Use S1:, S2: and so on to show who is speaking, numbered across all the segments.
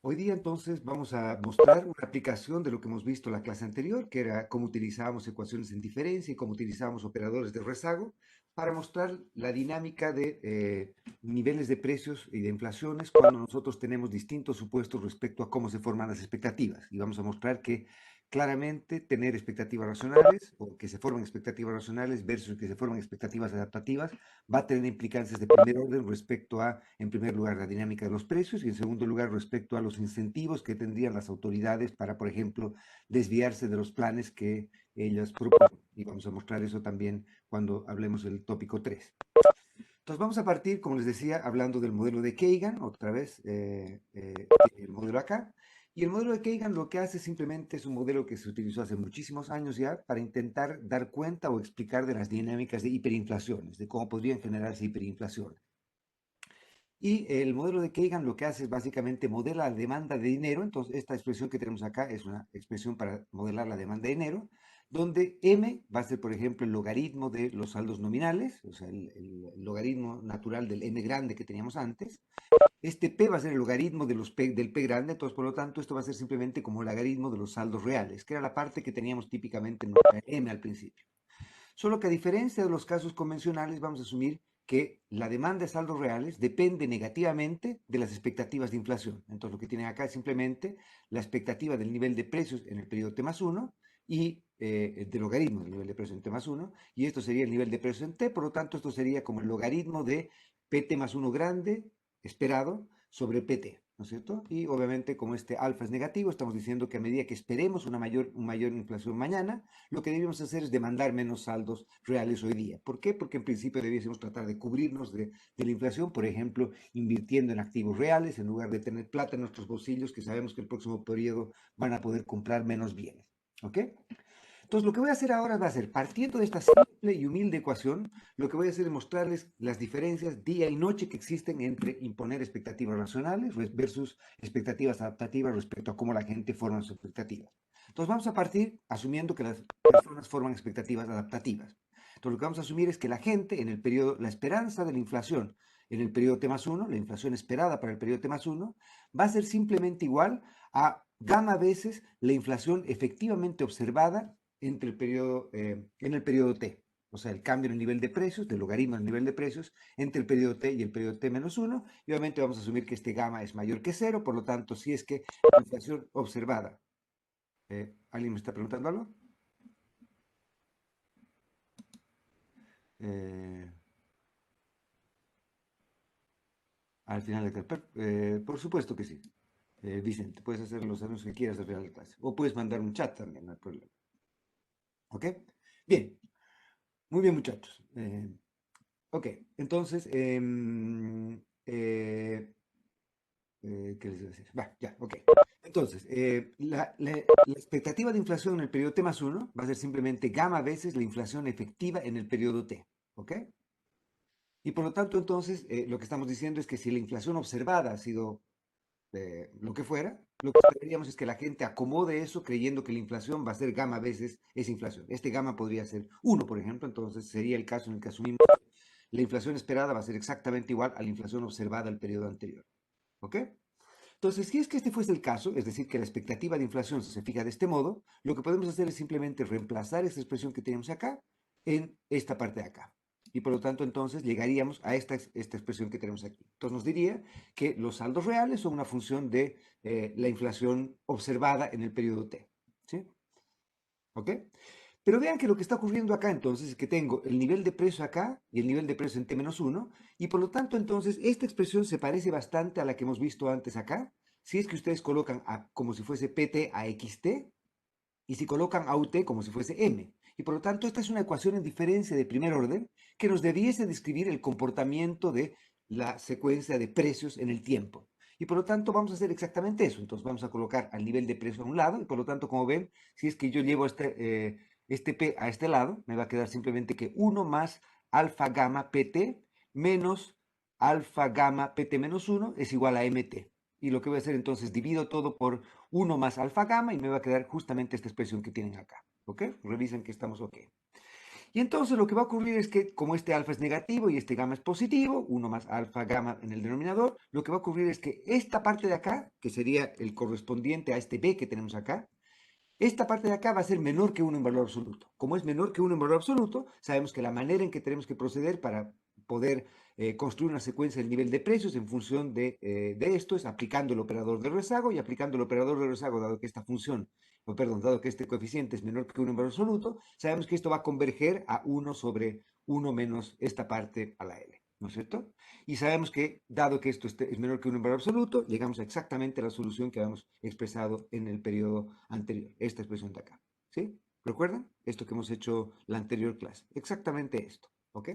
S1: Hoy día entonces vamos a mostrar una aplicación de lo que hemos visto en la clase anterior, que era cómo utilizábamos ecuaciones en diferencia y cómo utilizábamos operadores de rezago para mostrar la dinámica de niveles de precios y de inflaciones cuando nosotros tenemos distintos supuestos respecto a cómo se forman las expectativas. Y vamos a mostrar que claramente tener expectativas racionales o que se formen expectativas racionales versus que se formen expectativas adaptativas va a tener implicancias de primer orden respecto a, en primer lugar, la dinámica de los precios y en segundo lugar respecto a los incentivos que tendrían las autoridades para, por ejemplo, desviarse de los planes que ellas proponen. Y vamos a mostrar eso también cuando hablemos del tópico 3. Entonces vamos a partir, como les decía, hablando del modelo de Kagan, otra vez, el modelo acá. Y el modelo de Kagan lo que hace simplemente es un modelo que se utilizó hace muchísimos años ya para intentar dar cuenta o explicar de las dinámicas de hiperinflaciones, de cómo podrían generarse hiperinflaciones. Y el modelo de Kagan lo que hace es básicamente modela la demanda de dinero. Entonces, esta expresión que tenemos acá es una expresión para modelar la demanda de dinero, donde M va a ser, por ejemplo, el logaritmo de los saldos nominales, o sea, el logaritmo natural del M grande que teníamos antes. Este P va a ser el logaritmo de del P grande, entonces, por lo tanto, esto va a ser simplemente como el logaritmo de los saldos reales, que era la parte que teníamos típicamente en nuestra M al principio. Solo que a diferencia de los casos convencionales, vamos a asumir que la demanda de saldos reales depende negativamente de las expectativas de inflación. Entonces, lo que tienen acá es simplemente la expectativa del nivel de precios en el periodo T más 1 y del logaritmo del nivel de precios en T más 1, y esto sería el nivel de precios en T, por lo tanto, esto sería como el logaritmo de PT más 1 grande esperado sobre PT, ¿no es cierto? Y obviamente, como este alfa es negativo, estamos diciendo que a medida que esperemos una mayor inflación mañana, lo que debemos hacer es demandar menos saldos reales hoy día. ¿Por qué? Porque en principio debiésemos tratar de cubrirnos de la inflación, por ejemplo, invirtiendo en activos reales en lugar de tener plata en nuestros bolsillos que sabemos que el próximo periodo van a poder comprar menos bienes. ¿Ok? Entonces, lo que voy a hacer ahora va a ser, partiendo de esta simple y humilde ecuación, lo que voy a hacer es mostrarles las diferencias día y noche que existen entre imponer expectativas racionales versus expectativas adaptativas respecto a cómo la gente forma sus expectativas. Entonces, vamos a partir asumiendo que las personas forman expectativas adaptativas. Entonces, lo que vamos a asumir es que la gente en el periodo, la esperanza de la inflación en el periodo T más 1, la inflación esperada para el periodo T más 1, va a ser simplemente igual a gamma veces la inflación efectivamente observada en el periodo T. O sea, el cambio en el nivel de precios, del logaritmo del nivel de precios, entre el periodo T y el periodo T menos 1. Y obviamente vamos a asumir que este gamma es mayor que cero, por lo tanto, si es que la inflación observada. ¿Alguien me está preguntando algo? Eh, Al final de por supuesto que sí. Vicente, puedes hacer los anuncios que quieras al final de clase. O puedes mandar un chat también, no hay problema. ¿Ok? Bien, muy bien, muchachos. Ok, entonces, ¿qué les iba a decir? Va, ya, ok. Entonces, la expectativa de inflación en el periodo T más 1 va a ser simplemente gamma veces la inflación efectiva en el periodo T. ¿Ok? Y por lo tanto, entonces, lo que estamos diciendo es que si la inflación observada ha sido lo que fuera, lo que esperaríamos es que la gente acomode eso creyendo que la inflación va a ser gamma veces esa inflación. Este gamma podría ser uno, por ejemplo, entonces sería el caso en el que asumimos que la inflación esperada va a ser exactamente igual a la inflación observada al periodo anterior. ¿Ok? Entonces, si es que este fuese el caso, es decir, que la expectativa de inflación se fija de este modo, lo que podemos hacer es simplemente reemplazar esta expresión que tenemos acá en esta parte de acá. Y por lo tanto, entonces llegaríamos a esta expresión que tenemos aquí. Entonces nos diría que los saldos reales son una función de la inflación observada en el periodo T. ¿Sí? ¿Ok? Pero vean que lo que está ocurriendo acá entonces es que tengo el nivel de precio acá y el nivel de precio en T-1, y por lo tanto entonces esta expresión se parece bastante a la que hemos visto antes acá, si es que ustedes colocan como si fuese PT a XT, y si colocan a UT como si fuese M. Y por lo tanto esta es una ecuación en diferencia de primer orden que nos debiese describir el comportamiento de la secuencia de precios en el tiempo. Y por lo tanto vamos a hacer exactamente eso. Entonces vamos a colocar al nivel de precio a un lado y por lo tanto, como ven, si es que yo llevo este P a este lado, me va a quedar simplemente que 1 más alfa gamma PT menos alfa gamma PT menos 1 es igual a MT. Y lo que voy a hacer entonces, divido todo por 1 más alfa gamma y me va a quedar justamente esta expresión que tienen acá. ¿Ok? Revisen que estamos ok. Y entonces lo que va a ocurrir es que como este alfa es negativo y este gamma es positivo, 1 más alfa gamma en el denominador, lo que va a ocurrir es que esta parte de acá, que sería el correspondiente a este b que tenemos acá, esta parte de acá va a ser menor que 1 en valor absoluto. Como es menor que 1 en valor absoluto, sabemos que la manera en que tenemos que proceder para poder construir una secuencia del nivel de precios en función de esto es aplicando el operador de rezago y aplicando el operador de rezago, dado que esta función, o perdón, dado que este coeficiente es menor que 1 en valor absoluto, sabemos que esto va a converger a 1 sobre 1 menos esta parte a la L, ¿no es cierto? Y sabemos que, dado que esto es menor que 1 en valor absoluto, llegamos a exactamente la solución que habíamos expresado en el periodo anterior, esta expresión de acá. ¿Sí? ¿Recuerdan? Esto que hemos hecho la anterior clase. Exactamente esto. ¿Ok?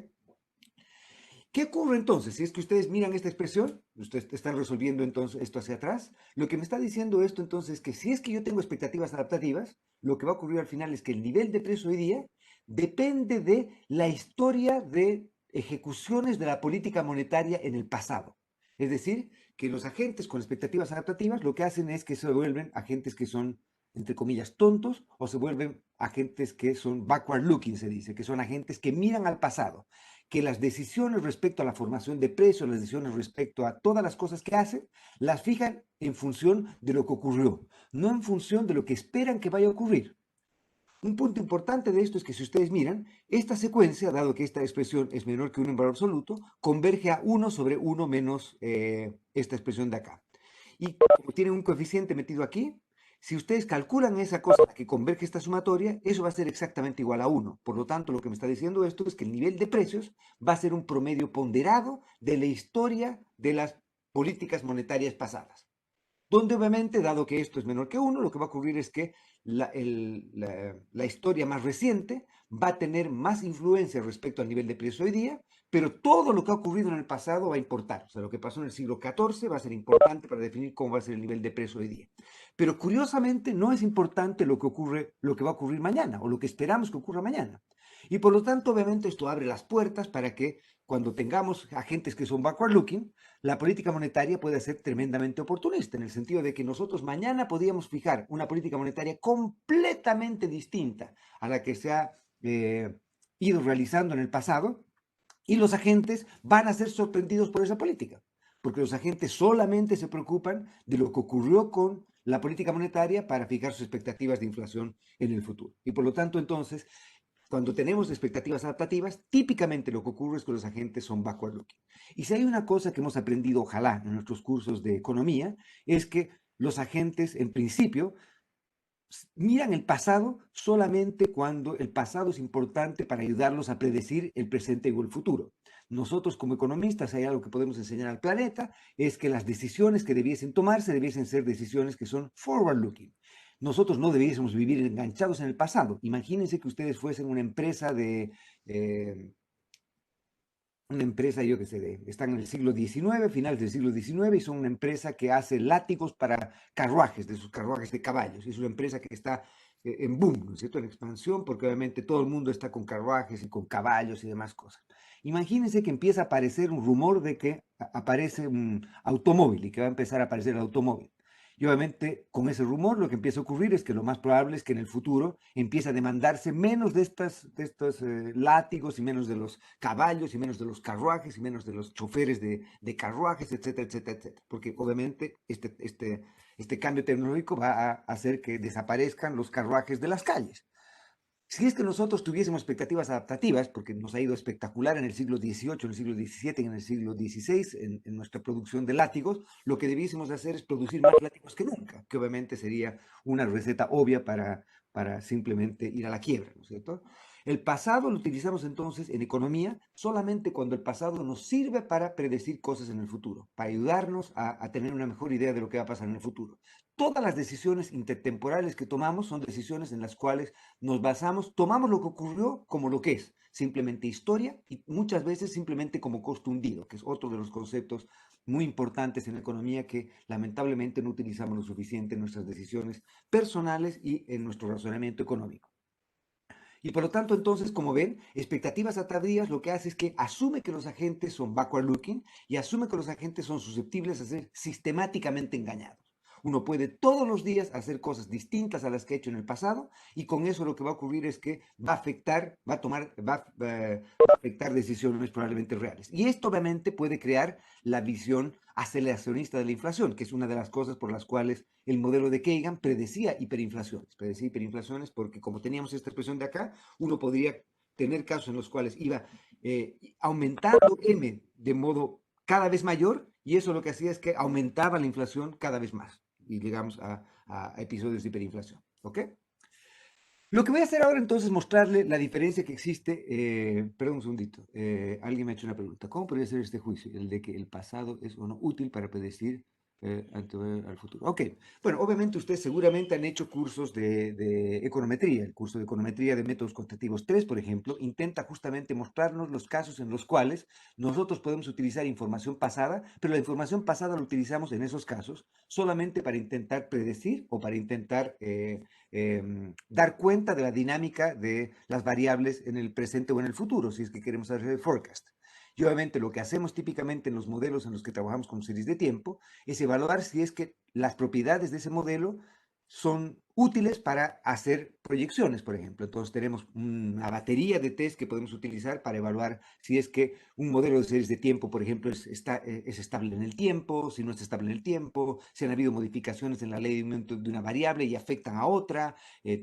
S1: ¿Qué ocurre entonces? Si es que ustedes miran esta expresión, ustedes están resolviendo entonces esto hacia atrás, lo que me está diciendo esto entonces es que si es que yo tengo expectativas adaptativas, lo que va a ocurrir al final es que el nivel de precio hoy día depende de la historia de ejecuciones de la política monetaria en el pasado. Es decir, que los agentes con expectativas adaptativas lo que hacen es que se vuelven agentes que son, entre comillas, tontos, o se vuelven agentes que son backward looking, se dice, que son agentes que miran al pasado, que las decisiones respecto a la formación de precios, las decisiones respecto a todas las cosas que hacen, las fijan en función de lo que ocurrió, no en función de lo que esperan que vaya a ocurrir. Un punto importante de esto es que si ustedes miran, esta secuencia, dado que esta expresión es menor que 1 en valor absoluto, converge a 1 sobre 1 menos esta expresión de acá. Y como tiene un coeficiente metido aquí, si ustedes calculan esa cosa que converge esta sumatoria, eso va a ser exactamente igual a 1. Por lo tanto, lo que me está diciendo esto es que el nivel de precios va a ser un promedio ponderado de la historia de las políticas monetarias pasadas. Donde obviamente, dado que esto es menor que 1, lo que va a ocurrir es que la historia más reciente va a tener más influencia respecto al nivel de precio hoy día, pero todo lo que ha ocurrido en el pasado va a importar. O sea, lo que pasó en el siglo XIV va a ser importante para definir cómo va a ser el nivel de precio hoy día. Pero curiosamente no es importante lo que ocurre, lo que va a ocurrir mañana o lo que esperamos que ocurra mañana. Y por lo tanto, obviamente, esto abre las puertas para que cuando tengamos agentes que son backward looking, la política monetaria puede ser tremendamente oportunista, en el sentido de que nosotros mañana podríamos fijar una política monetaria completamente distinta a la que se ha ido realizando en el pasado, y los agentes van a ser sorprendidos por esa política, porque los agentes solamente se preocupan de lo que ocurrió con la política monetaria para fijar sus expectativas de inflación en el futuro. Y por lo tanto, entonces, cuando tenemos expectativas adaptativas, típicamente lo que ocurre es que los agentes son backward looking. Y si hay una cosa que hemos aprendido, ojalá, en nuestros cursos de economía, es que los agentes, en principio, miran el pasado solamente cuando el pasado es importante para ayudarlos a predecir el presente o el futuro. Nosotros como economistas hay algo que podemos enseñar al planeta, es que las decisiones que debiesen tomarse debiesen ser decisiones que son forward looking. Nosotros no debiésemos vivir enganchados en el pasado. Imagínense que ustedes fuesen una empresa, yo que sé, están en el siglo XIX, finales del siglo XIX, y son una empresa que hace látigos para carruajes, de sus carruajes de caballos. Es una empresa que está en boom, ¿no es cierto?, en expansión, porque obviamente todo el mundo está con carruajes y con caballos y demás cosas. Imagínense que empieza a aparecer un rumor de que aparece un automóvil y que va a empezar a aparecer el automóvil. Y obviamente con ese rumor lo que empieza a ocurrir es que lo más probable es que en el futuro empiece a demandarse menos de estos látigos y menos de los caballos y menos de los carruajes y menos de los choferes de carruajes, etcétera, etcétera, etcétera. Porque obviamente este cambio tecnológico va a hacer que desaparezcan los carruajes de las calles. Si es que nosotros tuviésemos expectativas adaptativas, porque nos ha ido espectacular en el siglo XVIII, en el siglo XVII y en el siglo XVI en nuestra producción de látigos, lo que debiésemos hacer es producir más látigos que nunca, que obviamente sería una receta obvia para simplemente ir a la quiebra, ¿no es cierto? El pasado lo utilizamos entonces en economía solamente cuando el pasado nos sirve para predecir cosas en el futuro, para ayudarnos a tener una mejor idea de lo que va a pasar en el futuro. Todas las decisiones intertemporales que tomamos son decisiones en las cuales nos basamos, tomamos lo que ocurrió como lo que es, simplemente historia y muchas veces simplemente como costo hundido, que es otro de los conceptos muy importantes en la economía que lamentablemente no utilizamos lo suficiente en nuestras decisiones personales y en nuestro razonamiento económico. Y por lo tanto, entonces, como ven, expectativas tardías lo que hace es que asume que los agentes son backward looking y asume que los agentes son susceptibles a ser sistemáticamente engañados. Uno puede todos los días hacer cosas distintas a las que ha hecho en el pasado y con eso lo que va a ocurrir es que va a afectar, va a afectar decisiones probablemente reales. Y esto obviamente puede crear la visión aceleracionista de la inflación, que es una de las cosas por las cuales el modelo de Kagan predecía hiperinflaciones. Predecía hiperinflaciones porque como teníamos esta expresión de acá, uno podría tener casos en los cuales iba aumentando M de modo cada vez mayor y eso lo que hacía es que aumentaba la inflación cada vez más y llegamos a episodios de hiperinflación. ¿Ok? Lo que voy a hacer ahora entonces es mostrarle la diferencia que existe. Perdón un segundito. Alguien me ha hecho una pregunta. ¿Cómo podría ser este juicio? El de que el pasado es o no útil para predecir al futuro. Ok. Bueno, obviamente ustedes seguramente han hecho cursos de econometría. El curso de econometría de métodos cuantitativos 3, por ejemplo, intenta justamente mostrarnos los casos en los cuales nosotros podemos utilizar información pasada, pero la información pasada la utilizamos en esos casos solamente para intentar predecir o para intentar dar cuenta de la dinámica de las variables en el presente o en el futuro, si es que queremos hacer el forecast. Y obviamente lo que hacemos típicamente en los modelos en los que trabajamos con series de tiempo es evaluar si es que las propiedades de ese modelo son útiles para hacer proyecciones, por ejemplo. Entonces tenemos una batería de test que podemos utilizar para evaluar si es que un modelo de series de tiempo, por ejemplo, es estable en el tiempo, si no es estable en el tiempo, si han habido modificaciones en la ley de aumento de una variable y afectan a otra.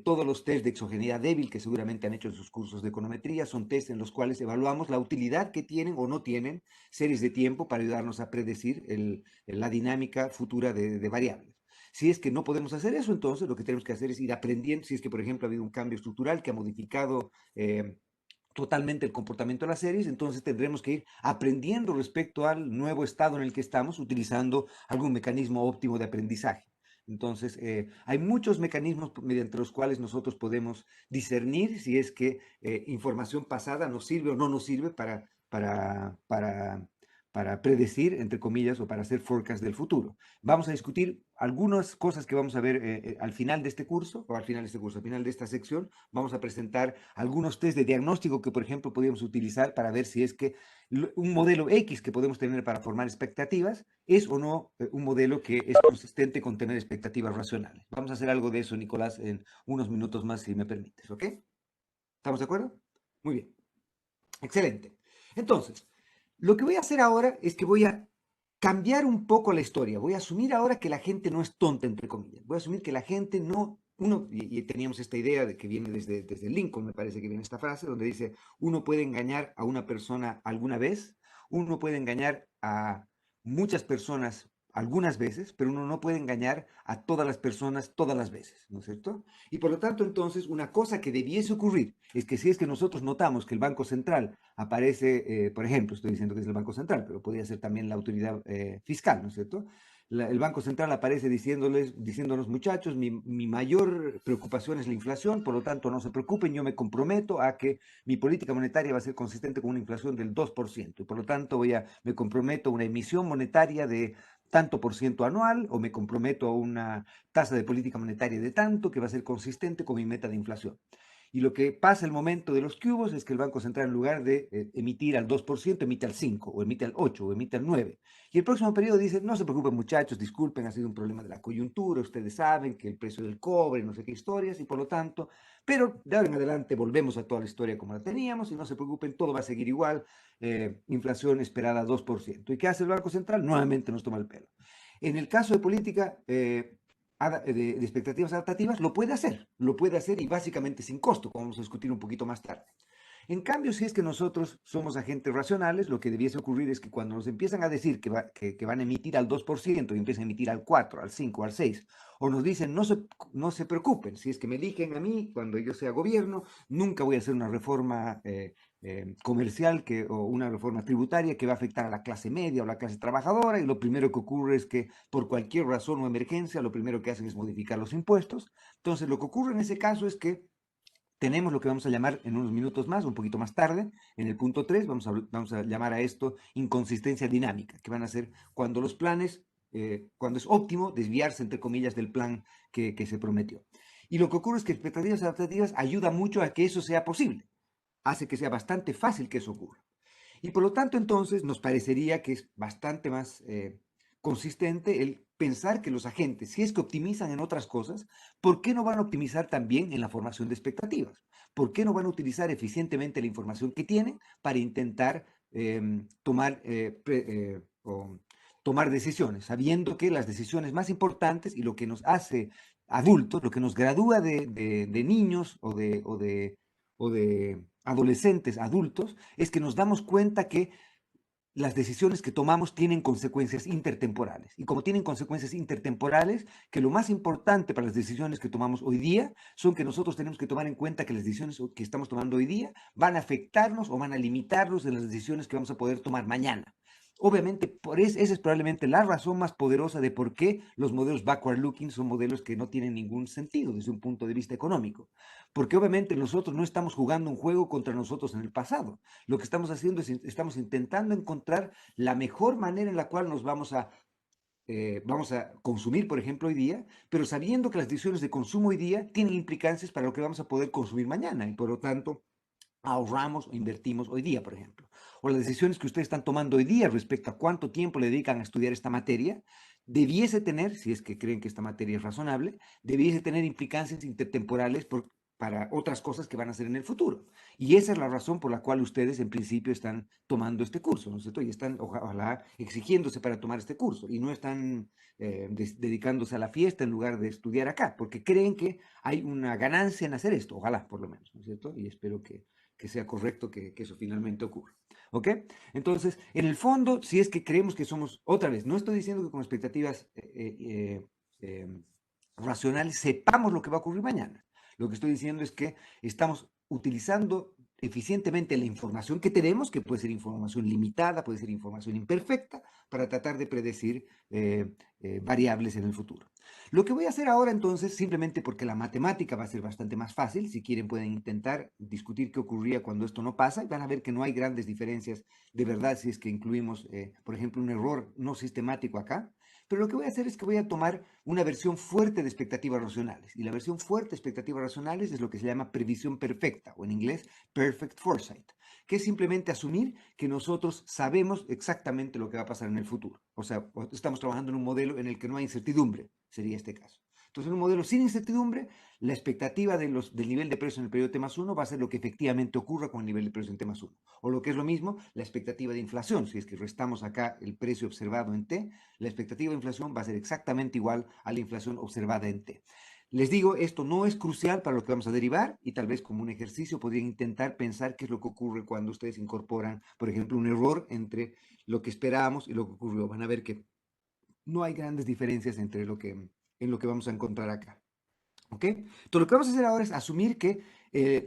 S1: Todos los test de exogeneidad débil que seguramente han hecho en sus cursos de econometría son test en los cuales evaluamos la utilidad que tienen o no tienen series de tiempo para ayudarnos a predecir la dinámica futura de variables. Si es que no podemos hacer eso, entonces lo que tenemos que hacer es ir aprendiendo, si es que, por ejemplo, ha habido un cambio estructural que ha modificado totalmente el comportamiento de las series, entonces tendremos que ir aprendiendo respecto al nuevo estado en el que estamos, utilizando algún mecanismo óptimo de aprendizaje. Entonces, hay muchos mecanismos mediante los cuales nosotros podemos discernir si es que información pasada nos sirve o no nos sirve para predecir, entre comillas, o para hacer forecast del futuro. Vamos a discutir algunas cosas que vamos a ver al final de este curso, o al final de este curso, al final de esta sección, vamos a presentar algunos test de diagnóstico que, por ejemplo, podríamos utilizar para ver si es que un modelo X que podemos tener para formar expectativas es o no un modelo que es consistente con tener expectativas racionales. Vamos a hacer algo de eso, Nicolás, en unos minutos más, si me permites, ¿ok? ¿Estamos de acuerdo? Muy bien. Excelente. Entonces, lo que voy a hacer ahora es que voy a cambiar un poco la historia. Voy a asumir ahora que la gente no es tonta, entre comillas. Voy a asumir que la gente no, y teníamos esta idea de que viene desde Lincoln, me parece que viene esta frase, donde dice, uno puede engañar a una persona alguna vez, uno puede engañar a muchas personas algunas veces, pero uno no puede engañar a todas las personas todas las veces, ¿no es cierto? Y por lo tanto, entonces, una cosa que debiese ocurrir es que si es que nosotros notamos que el Banco Central aparece, por ejemplo, estoy diciendo que es el Banco Central, pero podría ser también la autoridad fiscal, ¿no es cierto? El Banco Central aparece diciéndonos, muchachos, mi mayor preocupación es la inflación, por lo tanto no se preocupen, yo me comprometo a que mi política monetaria va a ser consistente con una inflación del 2%, y por lo tanto me comprometo a una emisión monetaria de tanto por ciento anual, o me comprometo a una tasa de política monetaria de tanto que va a ser consistente con mi meta de inflación. Y lo que pasa el momento de los cubos es que el Banco Central, en lugar de emitir al 2%, emite al 5%, o emite al 8%, o emite al 9%. Y el próximo periodo dice, no se preocupen muchachos, disculpen, ha sido un problema de la coyuntura, ustedes saben que el precio del cobre, no sé qué historias, y por lo tanto, pero de ahora en adelante volvemos a toda la historia como la teníamos, y no se preocupen, todo va a seguir igual, inflación esperada 2%. ¿Y qué hace el Banco Central? Nuevamente nos toma el pelo. En el caso de política de expectativas adaptativas, lo puede hacer y básicamente sin costo, como vamos a discutir un poquito más tarde. En cambio, si es que nosotros somos agentes racionales, lo que debiese ocurrir es que cuando nos empiezan a decir que van a emitir al 2% y empiezan a emitir al 4, al 5, al 6, o nos dicen no se preocupen, si es que me eligen a mí cuando yo sea gobierno, nunca voy a hacer una reforma comercial o una reforma tributaria que va a afectar a la clase media o la clase trabajadora, y lo primero que ocurre es que por cualquier razón o emergencia, lo primero que hacen es modificar los impuestos. Entonces, lo que ocurre en ese caso es que tenemos lo que vamos a llamar en unos minutos más, un poquito más tarde, en el punto 3, vamos a llamar a esto inconsistencia dinámica, que van a ser cuando los planes, cuando es óptimo desviarse, entre comillas, del plan que se prometió. Y lo que ocurre es que expectativas adaptativas ayuda mucho a que eso sea posible, hace que sea bastante fácil que eso ocurra. Y por lo tanto, entonces, nos parecería que es bastante más consistente el pensar que los agentes, si es que optimizan en otras cosas, ¿por qué no van a optimizar también en la formación de expectativas? ¿Por qué no van a utilizar eficientemente la información que tienen para intentar tomar decisiones, sabiendo que las decisiones más importantes y lo que nos hace adultos, lo que nos gradúa de niños o de adolescentes adultos, es que nos damos cuenta que las decisiones que tomamos tienen consecuencias intertemporales. Y como tienen consecuencias intertemporales, que lo más importante para las decisiones que tomamos hoy día son que nosotros tenemos que tomar en cuenta que las decisiones que estamos tomando hoy día van a afectarnos o van a limitarnos de las decisiones que vamos a poder tomar mañana. Obviamente, esa es probablemente la razón más poderosa de por qué los modelos backward looking son modelos que no tienen ningún sentido desde un punto de vista económico. Porque obviamente nosotros no estamos jugando un juego contra nosotros en el pasado. Lo que estamos haciendo es estamos intentando encontrar la mejor manera en la cual nos vamos a consumir, por ejemplo, hoy día, pero sabiendo que las decisiones de consumo hoy día tienen implicancias para lo que vamos a poder consumir mañana y por lo tanto ahorramos o invertimos hoy día, por ejemplo. O las decisiones que ustedes están tomando hoy día respecto a cuánto tiempo le dedican a estudiar esta materia, debiese tener, si es que creen que esta materia es razonable, debiese tener implicancias intertemporales para otras cosas que van a hacer en el futuro. Y esa es la razón por la cual ustedes en principio están tomando este curso, ¿no es cierto? Y están, ojalá, exigiéndose para tomar este curso y no están dedicándose a la fiesta en lugar de estudiar acá, porque creen que hay una ganancia en hacer esto, ojalá por lo menos, ¿no es cierto? Y espero que sea correcto que eso finalmente ocurra. ¿Ok? Entonces, en el fondo, si es que creemos que somos, otra vez, no estoy diciendo que con expectativas racionales sepamos lo que va a ocurrir mañana. Lo que estoy diciendo es que estamos utilizando eficientemente la información que tenemos, que puede ser información limitada, puede ser información imperfecta, para tratar de predecir variables en el futuro. Lo que voy a hacer ahora entonces, simplemente porque la matemática va a ser bastante más fácil, si quieren pueden intentar discutir qué ocurría cuando esto no pasa y van a ver que no hay grandes diferencias de verdad si es que incluimos, por ejemplo, un error no sistemático acá. Pero lo que voy a hacer es que voy a tomar una versión fuerte de expectativas racionales. Y la versión fuerte de expectativas racionales es lo que se llama previsión perfecta, o en inglés, perfect foresight, que es simplemente asumir que nosotros sabemos exactamente lo que va a pasar en el futuro. O sea, estamos trabajando en un modelo en el que no hay incertidumbre, sería este caso. Entonces, en un modelo sin incertidumbre, la expectativa del nivel de precio en el periodo T más 1 va a ser lo que efectivamente ocurra con el nivel de precio en T más 1. O lo que es lo mismo, la expectativa de inflación. Si es que restamos acá el precio observado en T, la expectativa de inflación va a ser exactamente igual a la inflación observada en T. Les digo, esto no es crucial para lo que vamos a derivar y tal vez como un ejercicio podrían intentar pensar qué es lo que ocurre cuando ustedes incorporan, por ejemplo, un error entre lo que esperábamos y lo que ocurrió. Van a ver que no hay grandes diferencias entre en lo que vamos a encontrar acá. ¿Ok? Entonces lo que vamos a hacer ahora es asumir que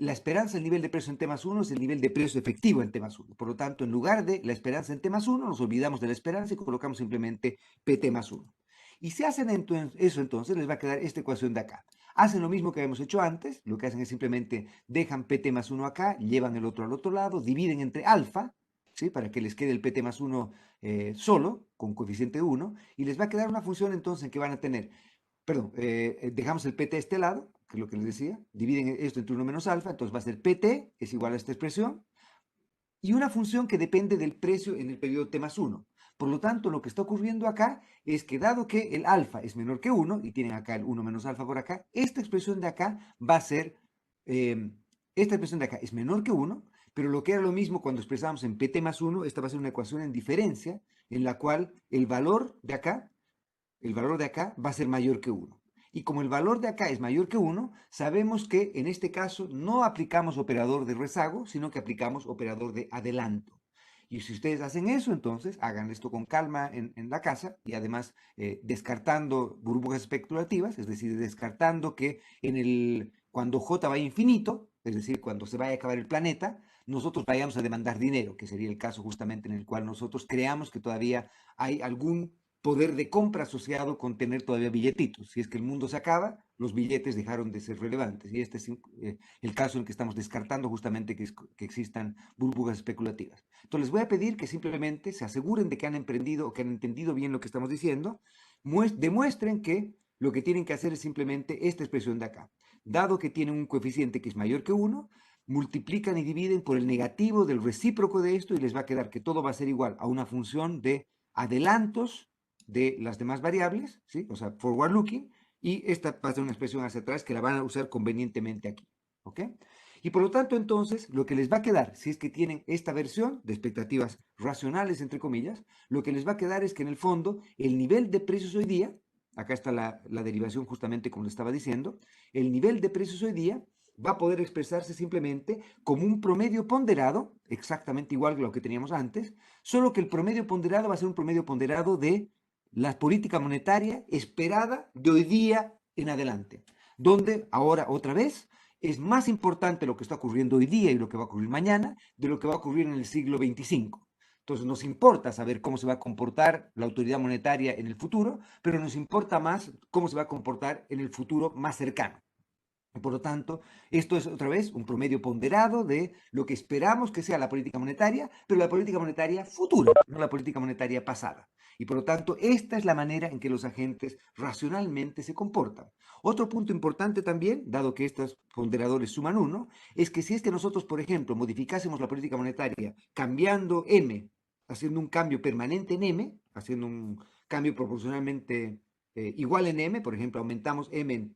S1: la esperanza, el nivel de precio en T más 1 es el nivel de precio efectivo en T más 1. Por lo tanto, en lugar de la esperanza en T más 1, nos olvidamos de la esperanza y colocamos simplemente PT más 1. Y si hacen eso, entonces les va a quedar esta ecuación de acá. Hacen lo mismo que habíamos hecho antes, lo que hacen es simplemente dejan PT más 1 acá, llevan el otro al otro lado, dividen entre alfa, ¿sí? Para que les quede el PT más 1 solo, con coeficiente 1, y les va a quedar una función entonces en que van a tener perdón, dejamos el PT a este lado, que es lo que les decía, dividen esto entre 1 menos alfa, entonces va a ser PT es igual a esta expresión, y una función que depende del precio en el periodo T más 1. Por lo tanto, lo que está ocurriendo acá es que dado que el alfa es menor que 1, y tienen acá el 1 menos alfa por acá, esta expresión de acá va a ser, esta expresión de acá es menor que 1, pero lo que era lo mismo cuando expresamos en PT más 1, esta va a ser una ecuación en diferencia, en la cual el valor de acá va a ser mayor que 1. Y como el valor de acá es mayor que 1, sabemos que en este caso no aplicamos operador de rezago, sino que aplicamos operador de adelanto. Y si ustedes hacen eso, entonces hagan esto con calma en la casa y además descartando burbujas especulativas, es decir, descartando que cuando J va a infinito, es decir, cuando se vaya a acabar el planeta, nosotros vayamos a demandar dinero, que sería el caso justamente en el cual nosotros creamos que todavía hay algún poder de compra asociado con tener todavía billetitos. Si es que el mundo se acaba, los billetes dejaron de ser relevantes. Y este es el caso en que estamos descartando justamente que existan burbujas especulativas. Entonces les voy a pedir que simplemente se aseguren de que han emprendido o que han entendido bien lo que estamos diciendo, demuestren que lo que tienen que hacer es simplemente esta expresión de acá. Dado que tienen un coeficiente que es mayor que 1, multiplican y dividen por el negativo del recíproco de esto y les va a quedar que todo va a ser igual a una función de adelantos de las demás variables, ¿sí? O sea, forward looking, y esta va a ser una expresión hacia atrás que la van a usar convenientemente aquí, ¿ok? Y por lo tanto, entonces, lo que les va a quedar, si es que tienen esta versión de expectativas racionales, entre comillas, lo que les va a quedar es que en el fondo el nivel de precios hoy día, acá está la derivación justamente como les estaba diciendo, el nivel de precios hoy día va a poder expresarse simplemente como un promedio ponderado, exactamente igual que lo que teníamos antes, solo que el promedio ponderado va a ser un promedio ponderado de la política monetaria esperada de hoy día en adelante, donde ahora otra vez es más importante lo que está ocurriendo hoy día y lo que va a ocurrir mañana de lo que va a ocurrir en el siglo XXV. Entonces nos importa saber cómo se va a comportar la autoridad monetaria en el futuro, pero nos importa más cómo se va a comportar en el futuro más cercano. Por lo tanto, esto es otra vez un promedio ponderado de lo que esperamos que sea la política monetaria, pero la política monetaria futura, no la política monetaria pasada. Y por lo tanto, esta es la manera en que los agentes racionalmente se comportan. Otro punto importante también, dado que estos ponderadores suman uno, es que si es que nosotros, por ejemplo, modificásemos la política monetaria cambiando M, haciendo un cambio permanente en M, haciendo un cambio proporcionalmente igual en M, por ejemplo, aumentamos M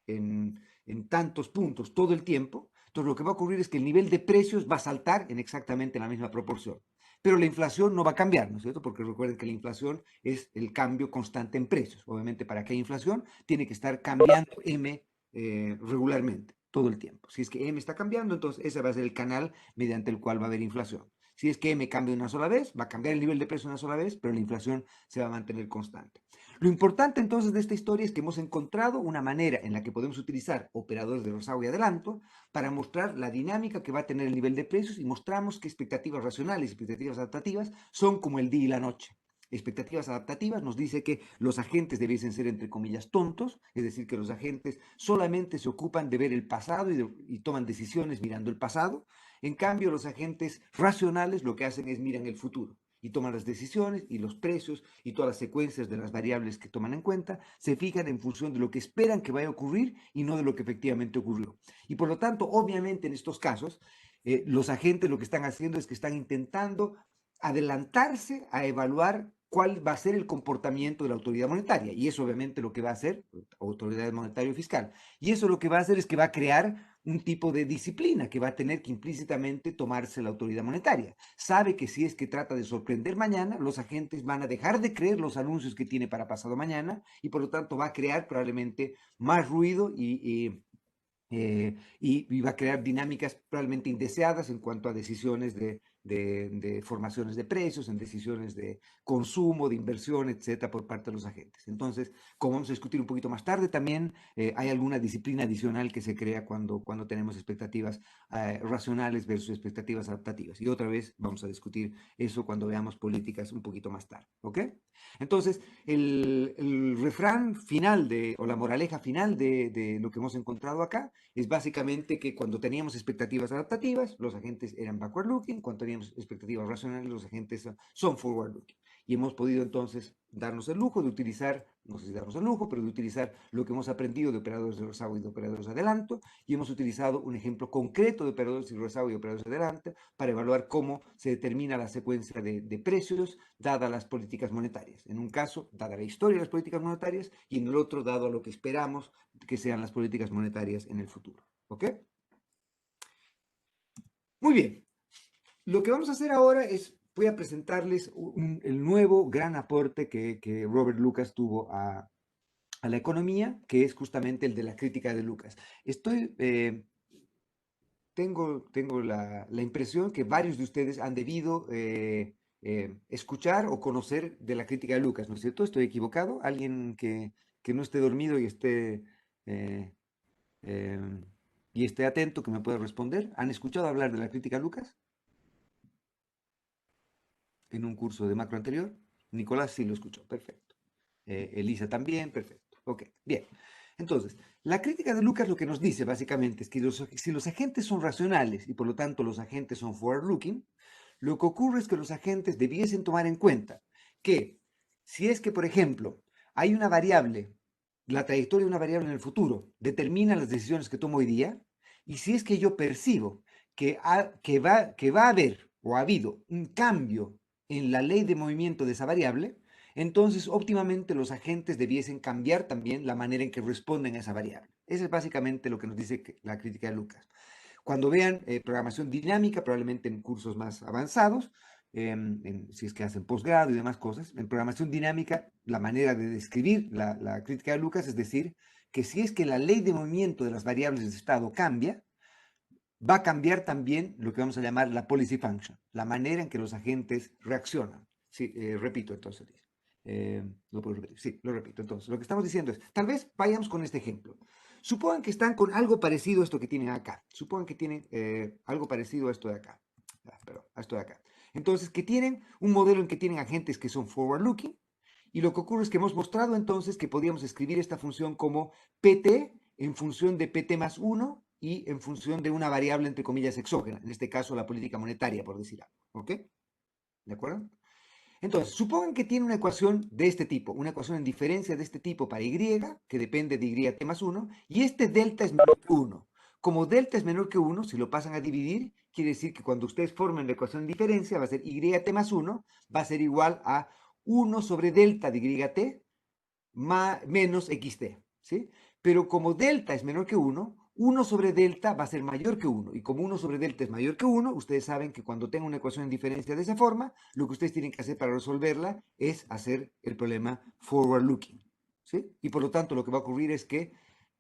S1: en tantos puntos todo el tiempo, entonces lo que va a ocurrir es que el nivel de precios va a saltar en exactamente la misma proporción. Pero la inflación no va a cambiar, ¿no es cierto? Porque recuerden que la inflación es el cambio constante en precios. Obviamente, para que haya inflación, tiene que estar cambiando M regularmente, todo el tiempo. Si es que M está cambiando, entonces ese va a ser el canal mediante el cual va a haber inflación. Si es que M cambia una sola vez, va a cambiar el nivel de precio una sola vez, pero la inflación se va a mantener constante. Lo importante entonces de esta historia es que hemos encontrado una manera en la que podemos utilizar operadores de rezago y adelanto para mostrar la dinámica que va a tener el nivel de precios y mostramos que expectativas racionales y expectativas adaptativas son como el día y la noche. Expectativas adaptativas nos dice que los agentes debiesen ser, entre comillas, tontos, es decir, que los agentes solamente se ocupan de ver el pasado y toman decisiones mirando el pasado. En cambio, los agentes racionales lo que hacen es miran el futuro y toman las decisiones y los precios y todas las secuencias de las variables que toman en cuenta se fijan en función de lo que esperan que vaya a ocurrir y no de lo que efectivamente ocurrió. Y por lo tanto, obviamente en estos casos, los agentes lo que están haciendo es que están intentando adelantarse a evaluar cuál va a ser el comportamiento de la autoridad monetaria. Y eso obviamente lo que va a hacer, autoridad monetaria y fiscal. Y eso lo que va a hacer es que va a crear un tipo de disciplina que va a tener que implícitamente tomarse la autoridad monetaria. Sabe que si es que trata de sorprender mañana, los agentes van a dejar de creer los anuncios que tiene para pasado mañana y por lo tanto va a crear probablemente más ruido y va a crear dinámicas probablemente indeseadas en cuanto a decisiones de formaciones de precios, en decisiones de consumo, de inversión, etcétera, por parte de los agentes. Entonces, como vamos a discutir un poquito más tarde, también hay alguna disciplina adicional que se crea cuando tenemos expectativas racionales versus expectativas adaptativas. Y otra vez vamos a discutir eso cuando veamos políticas un poquito más tarde. ¿Ok? Entonces, el refrán final o la moraleja final de lo que hemos encontrado acá es básicamente que cuando teníamos expectativas adaptativas, los agentes eran backward looking, cuando teníamos expectativas racionales, los agentes son forward looking. Y hemos podido entonces darnos el lujo de utilizar, no sé si darnos el lujo, pero de utilizar lo que hemos aprendido de operadores de rezago y de operadores de adelanto, y hemos utilizado un ejemplo concreto de operadores de rezago y operadores de adelanto para evaluar cómo se determina la secuencia de precios dadas las políticas monetarias. En un caso, dada la historia de las políticas monetarias, y en el otro, dado a lo que esperamos que sean las políticas monetarias en el futuro. ¿Ok? Muy bien. Lo que vamos a hacer ahora es, voy a presentarles el nuevo gran aporte que Robert Lucas tuvo a la economía, que es justamente el de la crítica de Lucas. Tengo la impresión que varios de ustedes han debido escuchar o conocer de la crítica de Lucas, ¿no es cierto? ¿Estoy equivocado? ¿Alguien que no esté dormido eh, eh, y esté atento que me pueda responder? ¿Han escuchado hablar de la crítica a Lucas en un curso de macro anterior? Nicolás sí lo escuchó, perfecto. Elisa también, perfecto. Ok, bien. Entonces, la crítica de Lucas lo que nos dice básicamente es que si los agentes son racionales y por lo tanto los agentes son forward-looking, lo que ocurre es que los agentes debiesen tomar en cuenta que si es que, por ejemplo, hay una variable, la trayectoria de una variable en el futuro determina las decisiones que tomo hoy día, y si es que yo percibo que va a haber o ha habido un cambio en la ley de movimiento de esa variable, entonces óptimamente los agentes debiesen cambiar también la manera en que responden a esa variable. Eso es básicamente lo que nos dice la crítica de Lucas. Cuando vean programación dinámica, probablemente en cursos más avanzados, si es que hacen posgrado y demás cosas, en programación dinámica, la manera de describir la crítica de Lucas es decir que si es que la ley de movimiento de las variables de estado cambia, va a cambiar también lo que vamos a llamar la policy function, la manera en que los agentes reaccionan. Sí, repito entonces. ¿Lo puedo repetir? Sí, lo repito. Entonces, lo que estamos diciendo es, tal vez vayamos con este ejemplo. Supongan que están con algo parecido a esto que tienen acá. Supongan que tienen algo parecido a esto de acá. Perdón, a esto de acá. Entonces, que tienen un modelo en que tienen agentes que son forward-looking. Y lo que ocurre es que hemos mostrado entonces que podíamos escribir esta función como pt en función de pt más 1 y en función de una variable entre comillas exógena, en este caso la política monetaria, por decir algo. ¿Ok? ¿De acuerdo? Entonces, supongan que tiene una ecuación de este tipo, una ecuación en diferencia de este tipo para y, que depende de y más 1, y este delta es menor que 1. Como delta es menor que 1, si lo pasan a dividir, quiere decir que cuando ustedes formen la ecuación en diferencia, va a ser y más 1, va a ser igual a 1 sobre delta de yt menos xt, ¿sí? Pero como delta es menor que 1, 1 sobre delta va a ser mayor que 1. Y como 1 sobre delta es mayor que 1, ustedes saben que cuando tengan una ecuación en diferencia de esa forma, lo que ustedes tienen que hacer para resolverla es hacer el problema forward looking, ¿sí? Y por lo tanto lo que va a ocurrir es que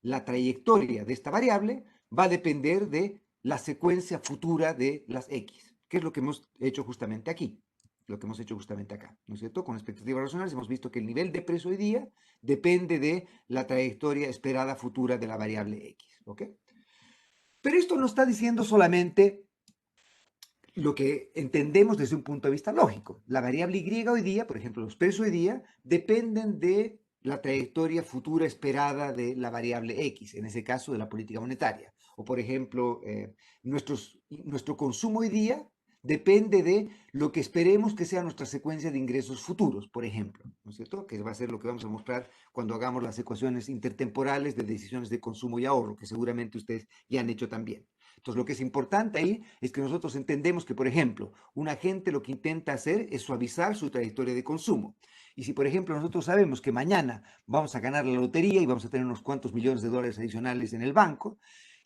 S1: la trayectoria de esta variable va a depender de la secuencia futura de las x, que es lo que hemos hecho justamente aquí, lo que hemos hecho justamente acá, ¿no es cierto? Con expectativas racionales hemos visto que el nivel de precio hoy día depende de la trayectoria esperada futura de la variable x, ¿ok? Pero esto no está diciendo solamente lo que entendemos desde un punto de vista lógico. La variable y hoy día, por ejemplo, los precios hoy día, dependen de la trayectoria futura esperada de la variable x, en ese caso de la política monetaria. O, por ejemplo, nuestro consumo hoy día depende de lo que esperemos que sea nuestra secuencia de ingresos futuros, por ejemplo, ¿no es cierto? Que va a ser lo que vamos a mostrar cuando hagamos las ecuaciones intertemporales de decisiones de consumo y ahorro, que seguramente ustedes ya han hecho también. Entonces, lo que es importante ahí es que nosotros entendemos que, por ejemplo, un agente lo que intenta hacer es suavizar su trayectoria de consumo. Y si, por ejemplo, nosotros sabemos que mañana vamos a ganar la lotería y vamos a tener unos cuantos millones de dólares adicionales en el banco,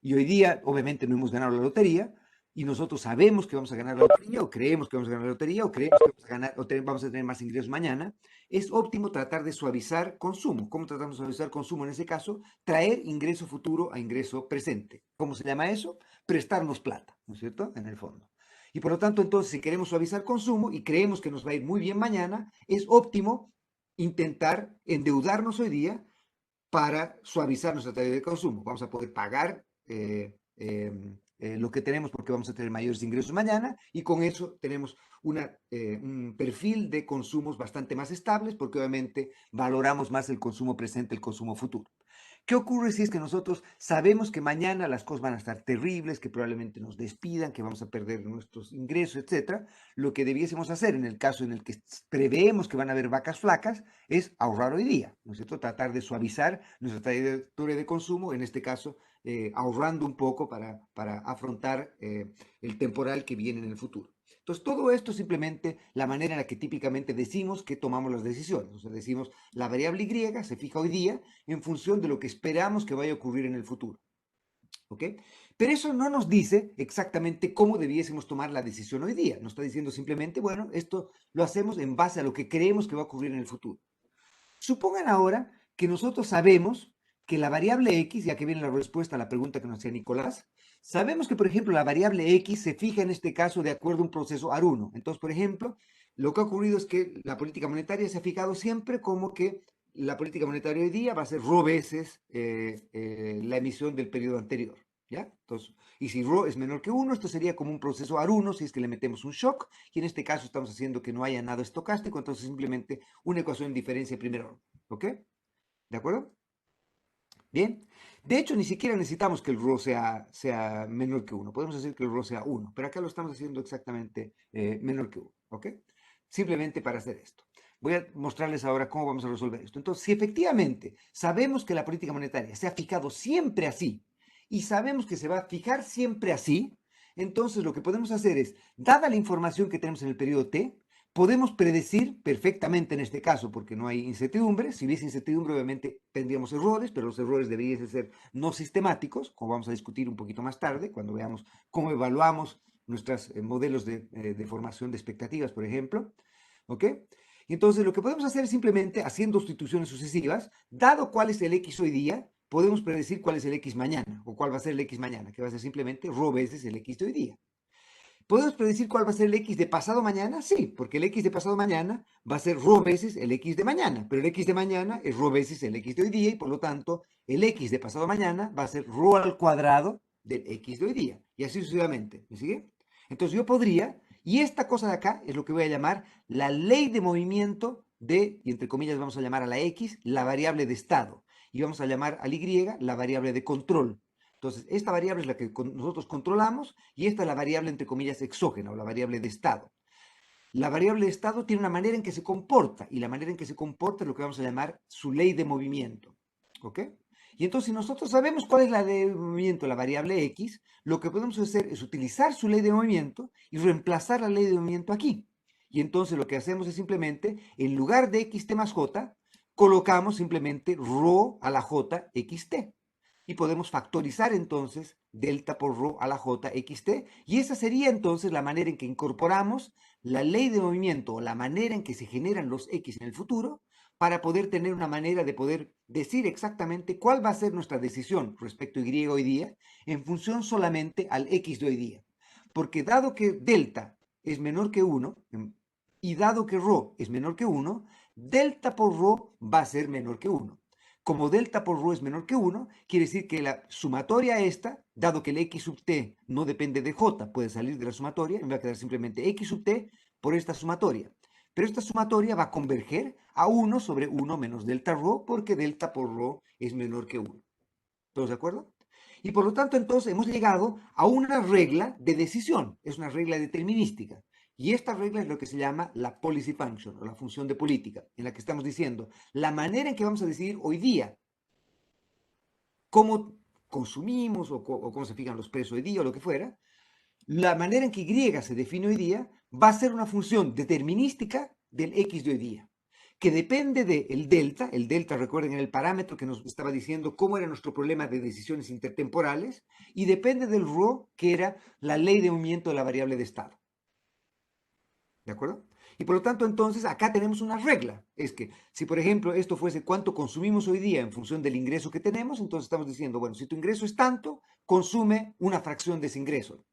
S1: y hoy día, obviamente, no hemos ganado la lotería, y nosotros sabemos que vamos a ganar la lotería, o creemos que vamos a ganar la lotería, o creemos que vamos a ganar, vamos a tener más ingresos mañana, es óptimo tratar de suavizar consumo. ¿Cómo tratamos de suavizar consumo en ese caso? Traer ingreso futuro a ingreso presente. ¿Cómo se llama eso? Prestarnos plata, ¿no es cierto? En el fondo. Y por lo tanto, entonces, si queremos suavizar consumo y creemos que nos va a ir muy bien mañana, es óptimo intentar endeudarnos hoy día para suavizar nuestra tarea de consumo. Vamos a poder pagar lo que tenemos porque vamos a tener mayores ingresos mañana y con eso tenemos un perfil de consumos bastante más estables porque obviamente valoramos más el consumo presente, el consumo futuro. ¿Qué ocurre si es que nosotros sabemos que mañana las cosas van a estar terribles, que probablemente nos despidan, que vamos a perder nuestros ingresos, etcétera? Lo que debiésemos hacer en el caso en el que preveemos que van a haber vacas flacas es ahorrar hoy día, ¿no es cierto? Tratar de suavizar nuestra trayectoria de consumo, en este caso ahorrando un poco para afrontar el temporal que viene en el futuro. Entonces, todo esto es simplemente la manera en la que típicamente decimos que tomamos las decisiones. O sea, decimos, la variable Y se fija hoy día en función de lo que esperamos que vaya a ocurrir en el futuro. ¿Ok? Pero eso no nos dice exactamente cómo debiésemos tomar la decisión hoy día. Nos está diciendo simplemente, bueno, esto lo hacemos en base a lo que creemos que va a ocurrir en el futuro. Supongan ahora que nosotros sabemos que la variable x, ya que viene la respuesta a la pregunta que nos hacía Nicolás, sabemos que, por ejemplo, la variable x se fija en este caso de acuerdo a un proceso AR1. Entonces, por ejemplo, lo que ha ocurrido es que la política monetaria se ha fijado siempre como que la política monetaria hoy día va a ser ρ veces la emisión del periodo anterior. ¿Ya? Entonces, y si ρ es menor que 1, esto sería como un proceso AR1 si es que le metemos un shock, y en este caso estamos haciendo que no haya nada estocástico, entonces simplemente una ecuación en diferencia de primer orden. ¿Ok? ¿De acuerdo? Bien. De hecho, ni siquiera necesitamos que el ρ sea menor que 1. Podemos decir que el ρ sea 1, pero acá lo estamos haciendo exactamente menor que 1. ¿Ok? Simplemente para hacer esto. Voy a mostrarles ahora cómo vamos a resolver esto. Entonces, si efectivamente sabemos que la política monetaria se ha fijado siempre así y sabemos que se va a fijar siempre así, entonces lo que podemos hacer es, dada la información que tenemos en el periodo t, podemos predecir perfectamente en este caso, porque no hay incertidumbre. Si hubiese incertidumbre, obviamente tendríamos errores, pero los errores deberían ser no sistemáticos, como vamos a discutir un poquito más tarde, cuando veamos cómo evaluamos nuestros modelos de formación de expectativas, por ejemplo. ¿Ok? Entonces, lo que podemos hacer es simplemente, haciendo sustituciones sucesivas, dado cuál es el X hoy día, podemos predecir cuál es el X mañana, o cuál va a ser el X mañana, que va a ser simplemente ρ veces el X de hoy día. ¿Podemos predecir cuál va a ser el X de pasado mañana? Sí, porque el X de pasado mañana va a ser ρ veces el X de mañana, pero el X de mañana es ρ veces el X de hoy día y por lo tanto el X de pasado mañana va a ser ρ al cuadrado del X de hoy día y así sucesivamente. ¿Me sigue? Entonces yo podría, y esta cosa de acá es lo que voy a llamar la ley de movimiento de, y entre comillas vamos a llamar a la X, la variable de estado, y vamos a llamar al Y la variable de control. Entonces, esta variable es la que nosotros controlamos y esta es la variable, entre comillas, exógena o la variable de estado. La variable de estado tiene una manera en que se comporta y la manera en que se comporta es lo que vamos a llamar su ley de movimiento. ¿Ok? Y entonces, si nosotros sabemos cuál es la ley de movimiento, la variable X, lo que podemos hacer es utilizar su ley de movimiento y reemplazar la ley de movimiento aquí. Y entonces lo que hacemos es simplemente, en lugar de xt más j, colocamos simplemente ρ a la j xt y podemos factorizar entonces delta por ρ a la j xt y esa sería entonces la manera en que incorporamos la ley de movimiento o la manera en que se generan los x en el futuro para poder tener una manera de poder decir exactamente cuál va a ser nuestra decisión respecto a y hoy día en función solamente al x de hoy día. Porque dado que delta es menor que 1 y dado que ρ es menor que 1, delta por ρ va a ser menor que 1. Como delta por ρ es menor que 1, quiere decir que la sumatoria esta, dado que el x sub t no depende de j, puede salir de la sumatoria, me va a quedar simplemente x sub t por esta sumatoria. Pero esta sumatoria va a converger a 1 sobre 1 menos delta ρ, porque delta por ρ es menor que 1. ¿Todos de acuerdo? Y por lo tanto, entonces, hemos llegado a una regla de decisión, es una regla determinística. Y esta regla es lo que se llama la policy function, o la función de política, en la que estamos diciendo la manera en que vamos a decidir hoy día cómo consumimos o cómo se fijan los precios hoy día o lo que fuera, la manera en que Y se define hoy día va a ser una función determinística del X de hoy día, que depende del delta. El delta, recuerden, era el parámetro que nos estaba diciendo cómo era nuestro problema de decisiones intertemporales, y depende del ρ, que era la ley de movimiento de la variable de estado. ¿De acuerdo? Y por lo tanto, entonces, acá tenemos una regla. Es que si, por ejemplo, esto fuese cuánto consumimos hoy día en función del ingreso que tenemos, entonces estamos diciendo, bueno, si tu ingreso es tanto, consume una fracción de ese ingreso,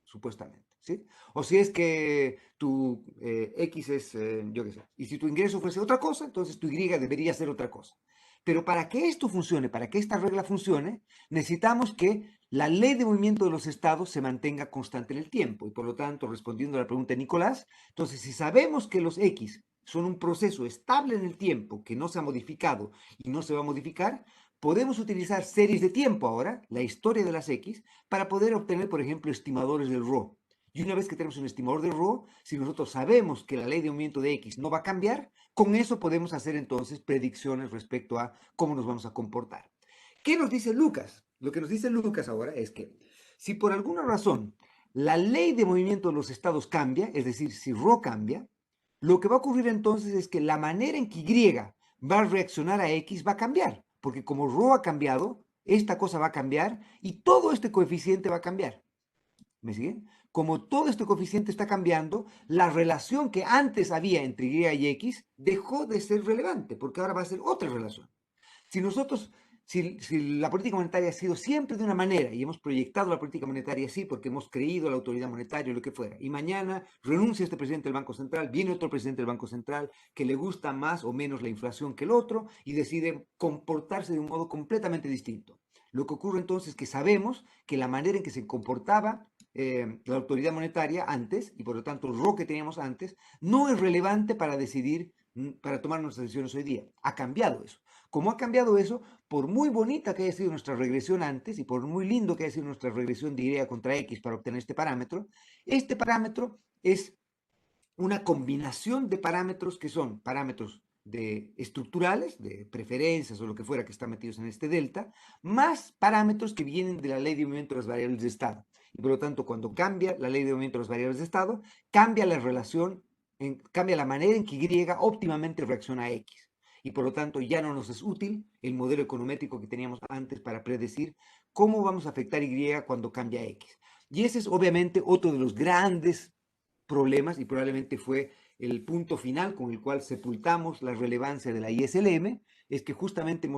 S1: supuestamente, ¿sí? O si es que tu X es, yo qué sé, y si tu ingreso fuese otra cosa, entonces tu Y debería ser otra cosa. Pero para que esto funcione, para que esta regla funcione, necesitamos que la ley de movimiento de los estados se mantenga constante en el tiempo. Y por lo tanto, respondiendo a la pregunta de Nicolás, entonces si sabemos que los X son un proceso estable en el tiempo, que no se ha modificado y no se va a modificar, podemos utilizar series de tiempo ahora, la historia de las X, para poder obtener, por ejemplo, estimadores del ρ. Y una vez que tenemos un estimador de ρ, si nosotros sabemos que la ley de movimiento de X no va a cambiar, con eso podemos hacer entonces predicciones respecto a cómo nos vamos a comportar. ¿Qué nos dice Lucas? Lo que nos dice Lucas ahora es que si por alguna razón la ley de movimiento de los estados cambia, es decir, si ρ cambia, lo que va a ocurrir entonces es que la manera en que Y va a reaccionar a X va a cambiar, porque como ρ ha cambiado, esta cosa va a cambiar y todo este coeficiente va a cambiar. ¿Me siguen? Como todo este coeficiente está cambiando, la relación que antes había entre Y y X dejó de ser relevante, porque ahora va a ser otra relación. Si nosotros, si la política monetaria ha sido siempre de una manera y hemos proyectado la política monetaria así porque hemos creído la autoridad monetaria o lo que fuera, y mañana renuncia este presidente del Banco Central, viene otro presidente del Banco Central que le gusta más o menos la inflación que el otro y decide comportarse de un modo completamente distinto. Lo que ocurre entonces es que sabemos que la manera en que se comportaba la autoridad monetaria antes, y por lo tanto el rol que teníamos antes, no es relevante para decidir, para tomar nuestras decisiones hoy día. Ha cambiado eso. Como ha cambiado eso, por muy bonita que haya sido nuestra regresión antes y por muy lindo que haya sido nuestra regresión de Y contra X para obtener este parámetro es una combinación de parámetros que son parámetros estructurales, de preferencias o lo que fuera que están metidos en este delta, más parámetros que vienen de la ley de movimiento de las variables de estado. Y por lo tanto, cuando cambia la ley de movimiento de las variables de estado, cambia la relación cambia la manera en que Y óptimamente reacciona a X. Y por lo tanto ya no nos es útil el modelo econométrico que teníamos antes para predecir cómo vamos a afectar Y cuando cambia X. Y ese es obviamente otro de los grandes problemas y probablemente fue el punto final con el cual sepultamos la relevancia de la ISLM, es que justamente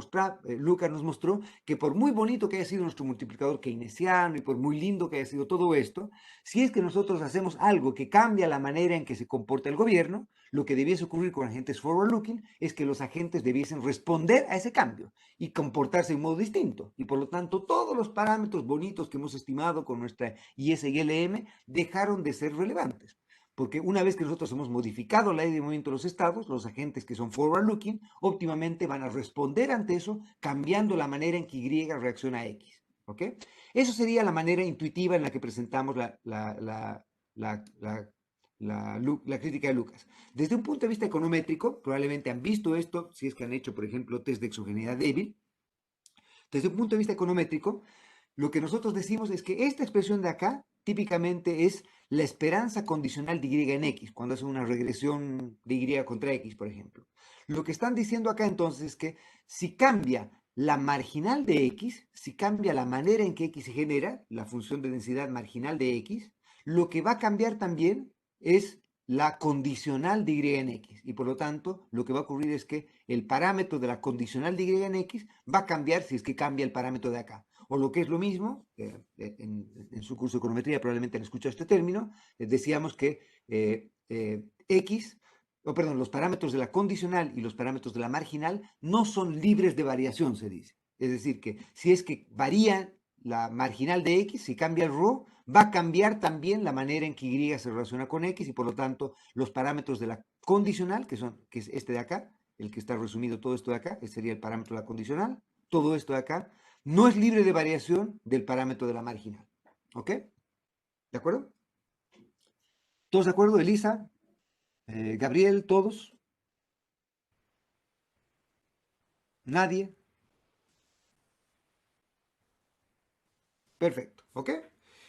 S1: Lucas nos mostró que por muy bonito que haya sido nuestro multiplicador keynesiano y por muy lindo que haya sido todo esto, si es que nosotros hacemos algo que cambia la manera en que se comporta el gobierno, lo que debiese ocurrir con agentes forward-looking es que los agentes debiesen responder a ese cambio y comportarse de un modo distinto. Y por lo tanto, todos los parámetros bonitos que hemos estimado con nuestra ISLM dejaron de ser relevantes. Porque una vez que nosotros hemos modificado la ley de movimiento de los estados, los agentes que son forward-looking, óptimamente van a responder ante eso, cambiando la manera en que Y reacciona a X. ¿Ok? Eso sería la manera intuitiva en la que presentamos la crítica de Lucas. Desde un punto de vista econométrico, probablemente han visto esto, si es que han hecho, por ejemplo, test de exogeneidad débil. Desde un punto de vista econométrico, lo que nosotros decimos es que esta expresión de acá típicamente es la esperanza condicional de Y en X, cuando hacen una regresión de Y contra X, por ejemplo. Lo que están diciendo acá entonces es que si cambia la marginal de X, si cambia la manera en que X se genera, la función de densidad marginal de X, lo que va a cambiar también es la condicional de Y en X. Y por lo tanto, lo que va a ocurrir es que el parámetro de la condicional de Y en X va a cambiar si es que cambia el parámetro de acá. O lo que es lo mismo, en su curso de econometría probablemente han escuchado este término, decíamos que X, o perdón, los parámetros de la condicional y los parámetros de la marginal no son libres de variación, se dice. Es decir, que si es que varía la marginal de X, si cambia el ρ, va a cambiar también la manera en que Y se relaciona con X y por lo tanto los parámetros de la condicional, que es este de acá, el que está resumido todo esto de acá, ese sería el parámetro de la condicional, todo esto de acá, no es libre de variación del parámetro de la marginal. ¿Ok? ¿De acuerdo? ¿Todos de acuerdo? Elisa, Gabriel, todos, nadie. Perfecto. ¿Ok?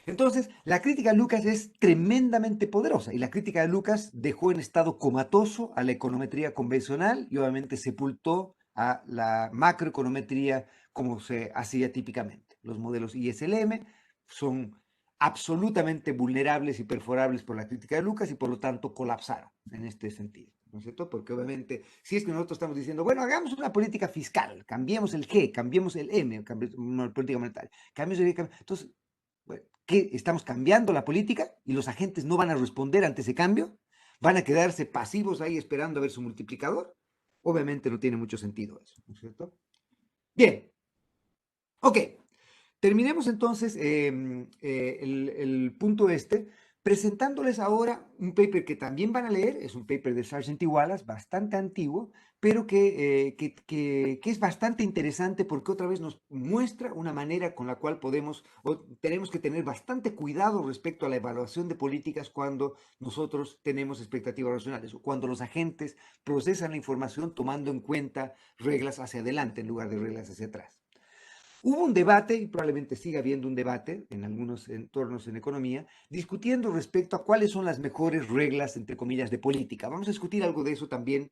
S1: Entonces, la crítica de Lucas es tremendamente poderosa y la crítica de Lucas dejó en estado comatoso a la econometría convencional y obviamente sepultó a la macroeconometría como se hacía típicamente. Los modelos ISLM son absolutamente vulnerables y perforables por la crítica de Lucas y por lo tanto colapsaron en este sentido. ¿No es cierto? Porque obviamente, si es que nosotros estamos diciendo, bueno, hagamos una política fiscal, cambiemos el G, cambiemos el M, cambiemos una política monetaria, cambiemos el G, entonces, bueno, ¿qué? ¿Estamos cambiando la política y los agentes no van a responder ante ese cambio? ¿Van a quedarse pasivos ahí esperando a ver su multiplicador? Obviamente no tiene mucho sentido eso, ¿no es cierto? Bien, ok. Terminemos entonces el punto este, presentándoles ahora un paper que también van a leer, es un paper de Sargent y Wallace, bastante antiguo, pero que es bastante interesante porque otra vez nos muestra una manera con la cual podemos, o tenemos que tener bastante cuidado respecto a la evaluación de políticas cuando nosotros tenemos expectativas racionales o cuando los agentes procesan la información tomando en cuenta reglas hacia adelante en lugar de reglas hacia atrás. Hubo un debate, y probablemente siga habiendo un debate en algunos entornos en economía, discutiendo respecto a cuáles son las mejores reglas, entre comillas, de política. Vamos a discutir algo de eso también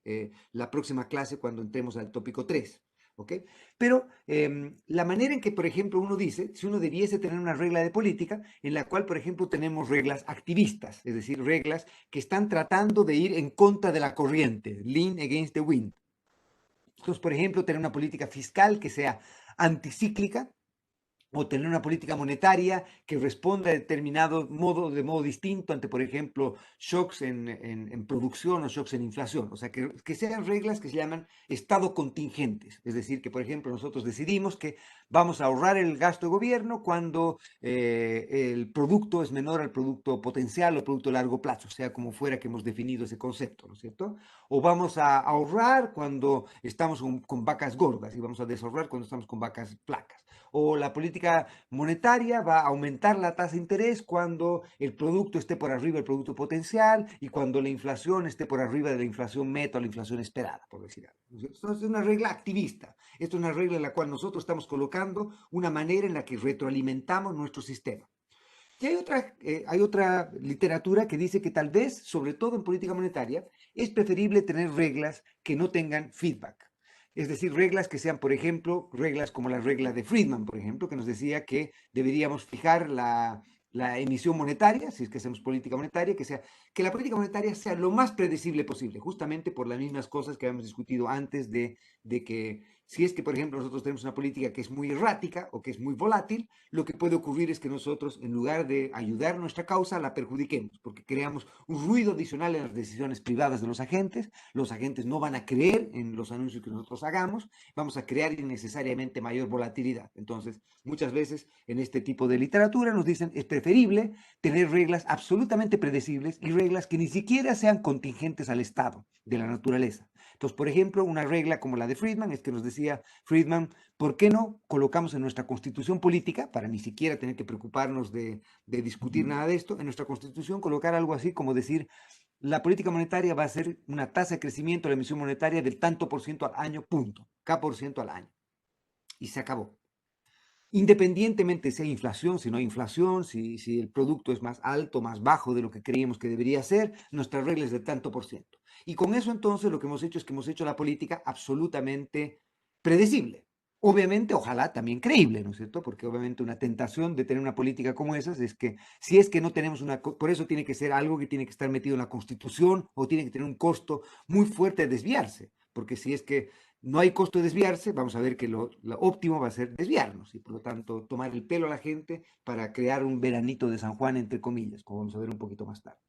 S1: la próxima clase cuando entremos al tópico 3. ¿Ok? Pero la manera en que, por ejemplo, uno dice, si uno debiese tener una regla de política en la cual, por ejemplo, tenemos reglas activistas, es decir, reglas que están tratando de ir en contra de la corriente, lean against the wind. Entonces, por ejemplo, tener una política fiscal que sea anticíclica, o tener una política monetaria que responda de modo distinto ante, por ejemplo, shocks en producción o shocks en inflación. O sea, que sean reglas que se llaman estado contingentes. Es decir, que, por ejemplo, nosotros decidimos que vamos a ahorrar el gasto de gobierno cuando el producto es menor al producto potencial o producto a largo plazo, sea como fuera que hemos definido ese concepto, ¿no es cierto? O vamos a ahorrar cuando estamos con vacas gordas y vamos a deshorrar cuando estamos con vacas flacas. O la política monetaria va a aumentar la tasa de interés cuando el producto esté por arriba del producto potencial y cuando la inflación esté por arriba de la inflación meta o la inflación esperada, por decir algo. Esto es una regla activista. Esto es una regla en la cual nosotros estamos colocando una manera en la que retroalimentamos nuestro sistema. Y hay otra literatura que dice que tal vez, sobre todo en política monetaria, es preferible tener reglas que no tengan feedback. Es decir, reglas que sean, por ejemplo, reglas como la regla de Friedman, por ejemplo, que nos decía que deberíamos fijar la emisión monetaria, si es que hacemos política monetaria, que la política monetaria sea lo más predecible posible, justamente por las mismas cosas que habíamos discutido antes de que si es que, por ejemplo, nosotros tenemos una política que es muy errática o que es muy volátil, lo que puede ocurrir es que nosotros, en lugar de ayudar nuestra causa, la perjudiquemos, porque creamos un ruido adicional en las decisiones privadas de los agentes no van a creer en los anuncios que nosotros hagamos, vamos a crear innecesariamente mayor volatilidad. Entonces, muchas veces en este tipo de literatura nos dicen es preferible tener reglas absolutamente predecibles y reglas que ni siquiera sean contingentes al estado de la naturaleza. Entonces, por ejemplo, una regla como la de Friedman es que nos decía Friedman, ¿por qué no colocamos en nuestra constitución política, para ni siquiera tener que preocuparnos de discutir nada de esto, en nuestra constitución colocar algo así como decir, la política monetaria va a ser una tasa de crecimiento de la emisión monetaria del tanto por ciento al año, punto, K% al año. Y se acabó. Independientemente si hay inflación, si no hay inflación, si el producto es más alto, más bajo de lo que creíamos que debería ser, nuestra regla es de tanto por ciento. Y con eso entonces lo que hemos hecho es que hemos hecho la política absolutamente predecible. Obviamente, ojalá también creíble, ¿no es cierto? Porque obviamente una tentación de tener una política como esas es que si es que no tenemos por eso tiene que ser algo que tiene que estar metido en la Constitución o tiene que tener un costo muy fuerte de desviarse. Porque si es que no hay costo de desviarse, vamos a ver que lo óptimo va a ser desviarnos y por lo tanto tomar el pelo a la gente para crear un veranito de San Juan, entre comillas, como vamos a ver un poquito más tarde.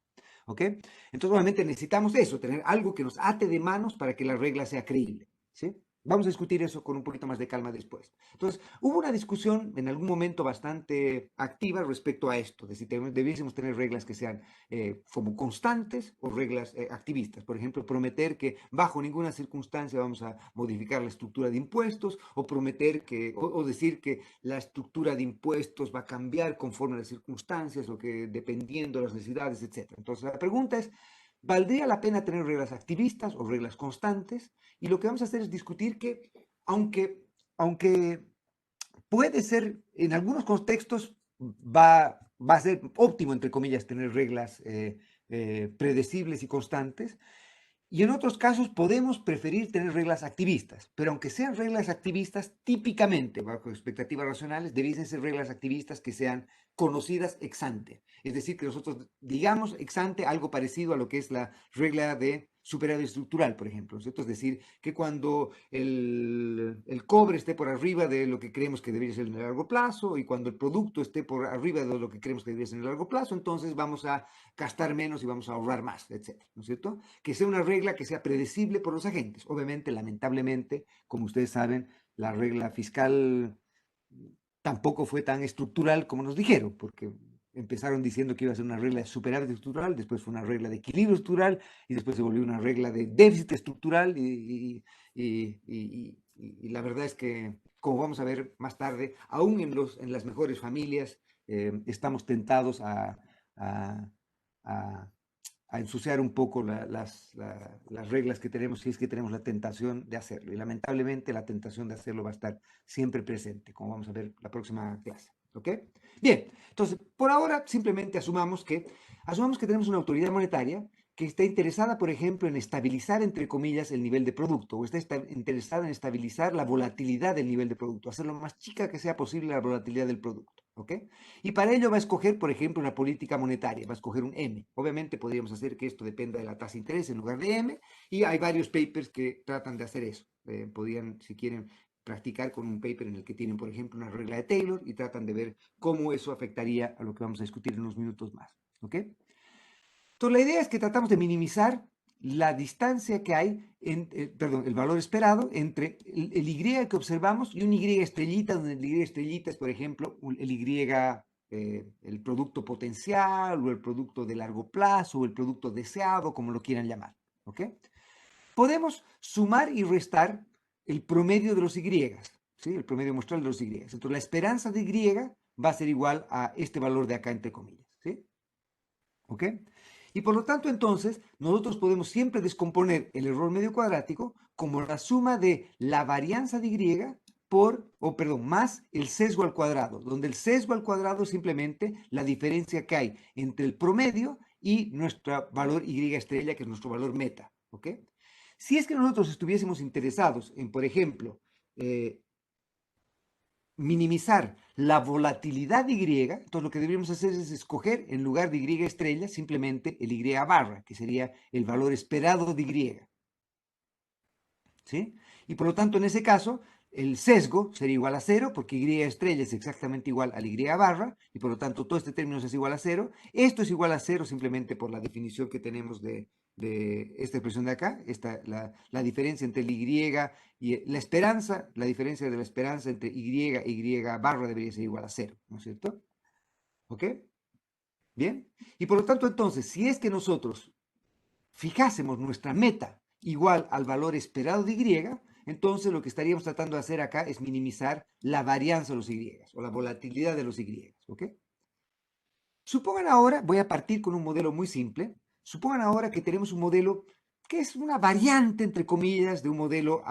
S1: ¿Ok? Entonces, obviamente necesitamos eso, tener algo que nos ate de manos para que la regla sea creíble. ¿Sí? Vamos a discutir eso con un poquito más de calma después. Entonces, hubo una discusión en algún momento bastante activa respecto a esto, de si debiésemos tener reglas que sean como constantes o reglas activistas. Por ejemplo, prometer que bajo ninguna circunstancia vamos a modificar la estructura de impuestos o prometer o decir que la estructura de impuestos va a cambiar conforme a las circunstancias o que dependiendo de las necesidades, etc. Entonces, la pregunta es, ¿valdría la pena tener reglas activistas o reglas constantes? Y lo que vamos a hacer es discutir que, aunque puede ser, en algunos contextos va a ser óptimo, entre comillas, tener reglas predecibles y constantes, y en otros casos podemos preferir tener reglas activistas, pero aunque sean reglas activistas, típicamente, bajo expectativas racionales, debiesen ser reglas activistas que sean conocidas ex ante. Es decir, que nosotros digamos ex ante algo parecido a lo que es la regla de superávit estructural, por ejemplo, ¿cierto? Es decir, que cuando el cobre esté por arriba de lo que creemos que debería ser en el largo plazo y cuando el producto esté por arriba de lo que creemos que debería ser en el largo plazo, entonces vamos a gastar menos y vamos a ahorrar más, etcétera, ¿no es cierto? Que sea una regla que sea predecible por los agentes. Obviamente, lamentablemente, como ustedes saben, la regla fiscal tampoco fue tan estructural como nos dijeron, porque empezaron diciendo que iba a ser una regla de superávit estructural, después fue una regla de equilibrio estructural y después se volvió una regla de déficit estructural y la verdad es que, como vamos a ver más tarde, aún en las mejores familias estamos tentados a, a, a ensuciar un poco las reglas que tenemos si es que tenemos la tentación de hacerlo. Y lamentablemente la tentación de hacerlo va a estar siempre presente, como vamos a ver la próxima clase. ¿Ok? Bien, entonces, por ahora simplemente asumamos que tenemos una autoridad monetaria que está interesada, por ejemplo, en estabilizar, entre comillas, el nivel de producto, o está interesada en estabilizar la volatilidad del nivel de producto, hacer lo más chica que sea posible la volatilidad del producto. ¿Ok? Y para ello va a escoger, por ejemplo, una política monetaria, va a escoger un M. Obviamente podríamos hacer que esto dependa de la tasa de interés en lugar de M, y hay varios papers que tratan de hacer eso. Podrían, si quieren, practicar con un paper en el que tienen, por ejemplo, una regla de Taylor y tratan de ver cómo eso afectaría a lo que vamos a discutir en unos minutos más. ¿Ok? Entonces, la idea es que tratamos de minimizar la distancia que hay, perdón, el valor esperado entre el Y que observamos y un Y estrellita, donde el Y estrellita es, por ejemplo, el Y, el producto potencial o el producto de largo plazo o el producto deseado, como lo quieran llamar. ¿Ok? Podemos sumar y restar el promedio de los Y, ¿sí? El promedio muestral de los Y. Entonces, la esperanza de Y va a ser igual a este valor de acá, entre comillas. ¿Sí? ¿Ok? Y por lo tanto, entonces, nosotros podemos siempre descomponer el error medio cuadrático como la suma de la varianza de Y más el sesgo al cuadrado, donde el sesgo al cuadrado es simplemente la diferencia que hay entre el promedio y nuestro valor Y estrella, que es nuestro valor meta, ¿ok? Si es que nosotros estuviésemos interesados en, por ejemplo, minimizar la volatilidad de Y, entonces lo que deberíamos hacer es escoger en lugar de Y estrella simplemente el Y barra, que sería el valor esperado de Y. ¿Sí? Y por lo tanto, en ese caso, el sesgo sería igual a cero, porque Y estrella es exactamente igual al Y barra, y por lo tanto todo este término es igual a cero. Esto es igual a cero simplemente por la definición que tenemos de esta expresión de acá, la diferencia entre el Y y la esperanza, la diferencia de la esperanza entre Y e Y barra debería ser igual a cero, ¿no es cierto? ¿Ok? Bien. Y por lo tanto, entonces, si es que nosotros fijásemos nuestra meta igual al valor esperado de Y, entonces lo que estaríamos tratando de hacer acá es minimizar la varianza de los Y o la volatilidad de los Y, ¿ok? Supongan ahora, voy a partir con un modelo muy simple, supongan ahora que tenemos un modelo que es una variante, entre comillas, de un modelo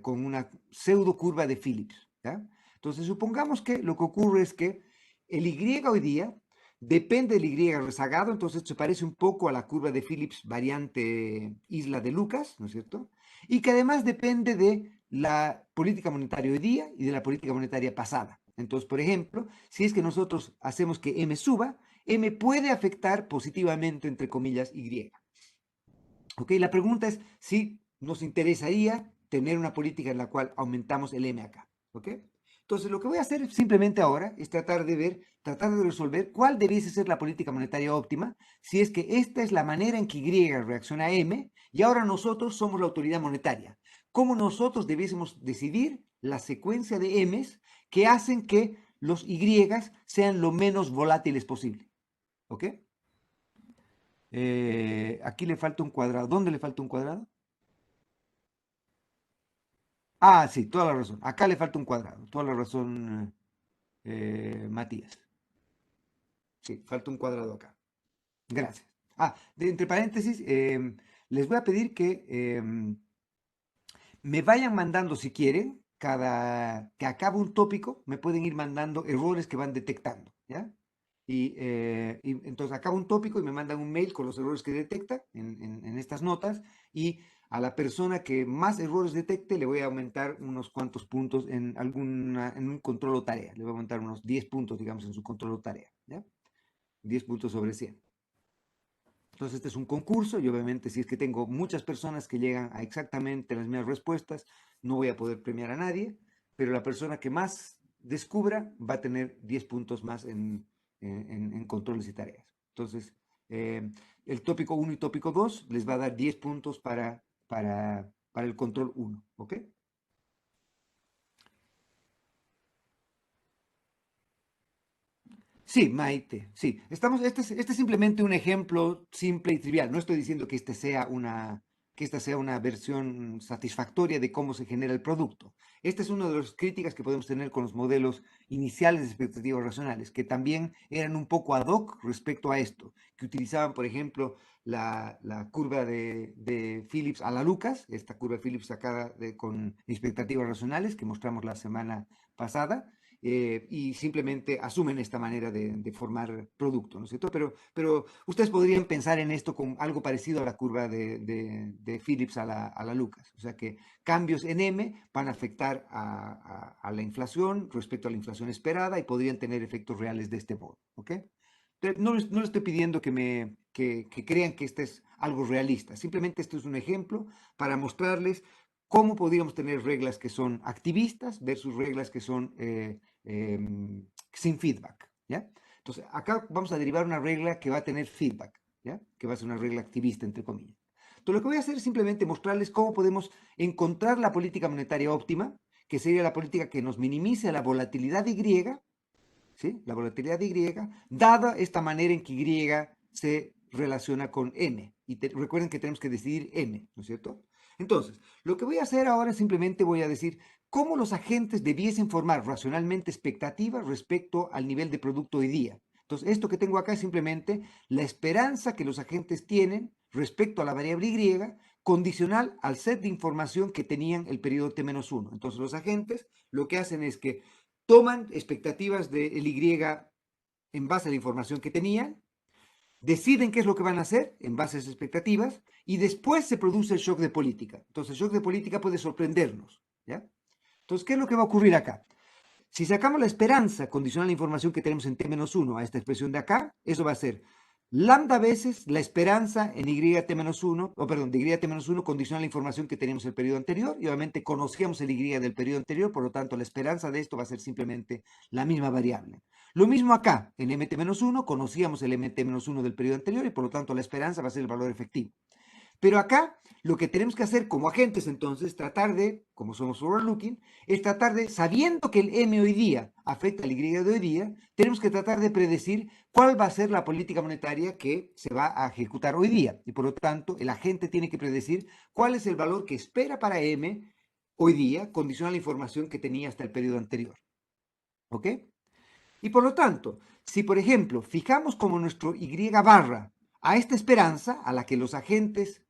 S1: con una pseudo curva de Phillips, ¿ya? Entonces, supongamos que lo que ocurre es que el Y hoy día depende del Y rezagado, entonces se parece un poco a la curva de Phillips variante Isla de Lucas, ¿no es cierto? Y que además depende de la política monetaria hoy día y de la política monetaria pasada. Entonces, por ejemplo, si es que nosotros hacemos que M suba, M puede afectar positivamente, entre comillas, Y. ¿Ok? La pregunta es si nos interesaría tener una política en la cual aumentamos el M acá. ¿Ok? Entonces, lo que voy a hacer simplemente ahora es tratar de ver, tratar de resolver cuál debiese ser la política monetaria óptima, si es que esta es la manera en que Y reacciona a M, y ahora nosotros somos la autoridad monetaria. ¿Cómo nosotros debiésemos decidir la secuencia de M's que hacen que los Y sean lo menos volátiles posible? ¿Ok? Aquí le falta un cuadrado. ¿Dónde le falta un cuadrado? Ah, sí, toda la razón. Acá le falta un cuadrado. Toda la razón, Matías. Sí, falta un cuadrado acá. Gracias. Ah, entre paréntesis, les voy a pedir que me vayan mandando, si quieren, cada que acabe un tópico, me pueden ir mandando errores que van detectando, ¿ya? Y entonces acaba un tópico y me mandan un mail con los errores que detecta en estas notas, y a la persona que más errores detecte le voy a aumentar unos cuantos puntos en un control o tarea. Le voy a aumentar unos 10 puntos, digamos, en su control o tarea, ¿ya? 10 puntos sobre 100. Entonces, este es un concurso y obviamente si es que tengo muchas personas que llegan a exactamente las mismas respuestas, no voy a poder premiar a nadie, pero la persona que más descubra va a tener 10 puntos más en controles y tareas. Entonces, eh, el tópico 1 y tópico 2 les va a dar 10 puntos para el control 1, ¿ok? Sí, Maite, sí. Este es simplemente un ejemplo simple y trivial. No estoy diciendo que que esta sea una versión satisfactoria de cómo se genera el producto. Esta es una de las críticas que podemos tener con los modelos iniciales de expectativas racionales, que también eran un poco ad hoc respecto a esto, que utilizaban, por ejemplo, la curva de Phillips a la Lucas, esta curva de Phillips sacada con expectativas racionales que mostramos la semana pasada, y simplemente asumen esta manera de formar producto, ¿no es cierto? Pero ustedes podrían pensar en esto con algo parecido a la curva de Phillips a la Lucas, o sea que cambios en M van a afectar a la inflación respecto a la inflación esperada y podrían tener efectos reales de este modo, ¿ok? No les estoy pidiendo que crean que este es algo realista, simplemente esto es un ejemplo para mostrarles cómo podríamos tener reglas que son activistas versus reglas que son sin feedback, ¿ya? Entonces, acá vamos a derivar una regla que va a tener feedback, ¿ya? Que va a ser una regla activista, entre comillas. Entonces, lo que voy a hacer es simplemente mostrarles cómo podemos encontrar la política monetaria óptima, que sería la política que nos minimice la volatilidad Y, ¿sí? La volatilidad de Y, dada esta manera en que Y se relaciona con M. Y recuerden que tenemos que decidir M, ¿no es cierto? Entonces, lo que voy a hacer ahora es simplemente voy a decir cómo los agentes debiesen formar racionalmente expectativas respecto al nivel de producto hoy día. Entonces, esto que tengo acá es simplemente la esperanza que los agentes tienen respecto a la variable Y condicional al set de información que tenían el periodo T-1. Entonces los agentes lo que hacen es que toman expectativas del Y en base a la información que tenían, deciden qué es lo que van a hacer en base a esas expectativas y después se produce el shock de política. Entonces el shock de política puede sorprendernos, ¿ya? Entonces, ¿qué es lo que va a ocurrir acá? Si sacamos la esperanza condicional a la información que tenemos en T-1 a esta expresión de acá, eso va a ser lambda veces la esperanza en YT-1, o perdón, de YT-1 condicional a la información que teníamos en el periodo anterior, y obviamente conocíamos el Y del periodo anterior, por lo tanto la esperanza de esto va a ser simplemente la misma variable. Lo mismo acá, en MT-1, conocíamos el MT-1 del periodo anterior, y por lo tanto la esperanza va a ser el valor efectivo. Pero acá lo que tenemos que hacer como agentes entonces, tratar de, como somos forward-looking, es tratar de, sabiendo que el M hoy día afecta al Y de hoy día, tenemos que tratar de predecir cuál va a ser la política monetaria que se va a ejecutar hoy día. Y por lo tanto, el agente tiene que predecir cuál es el valor que espera para M hoy día, condicional a la información que tenía hasta el periodo anterior. ¿Ok? Y por lo tanto, si por ejemplo fijamos como nuestro Y barra a esta esperanza a la que los agentes,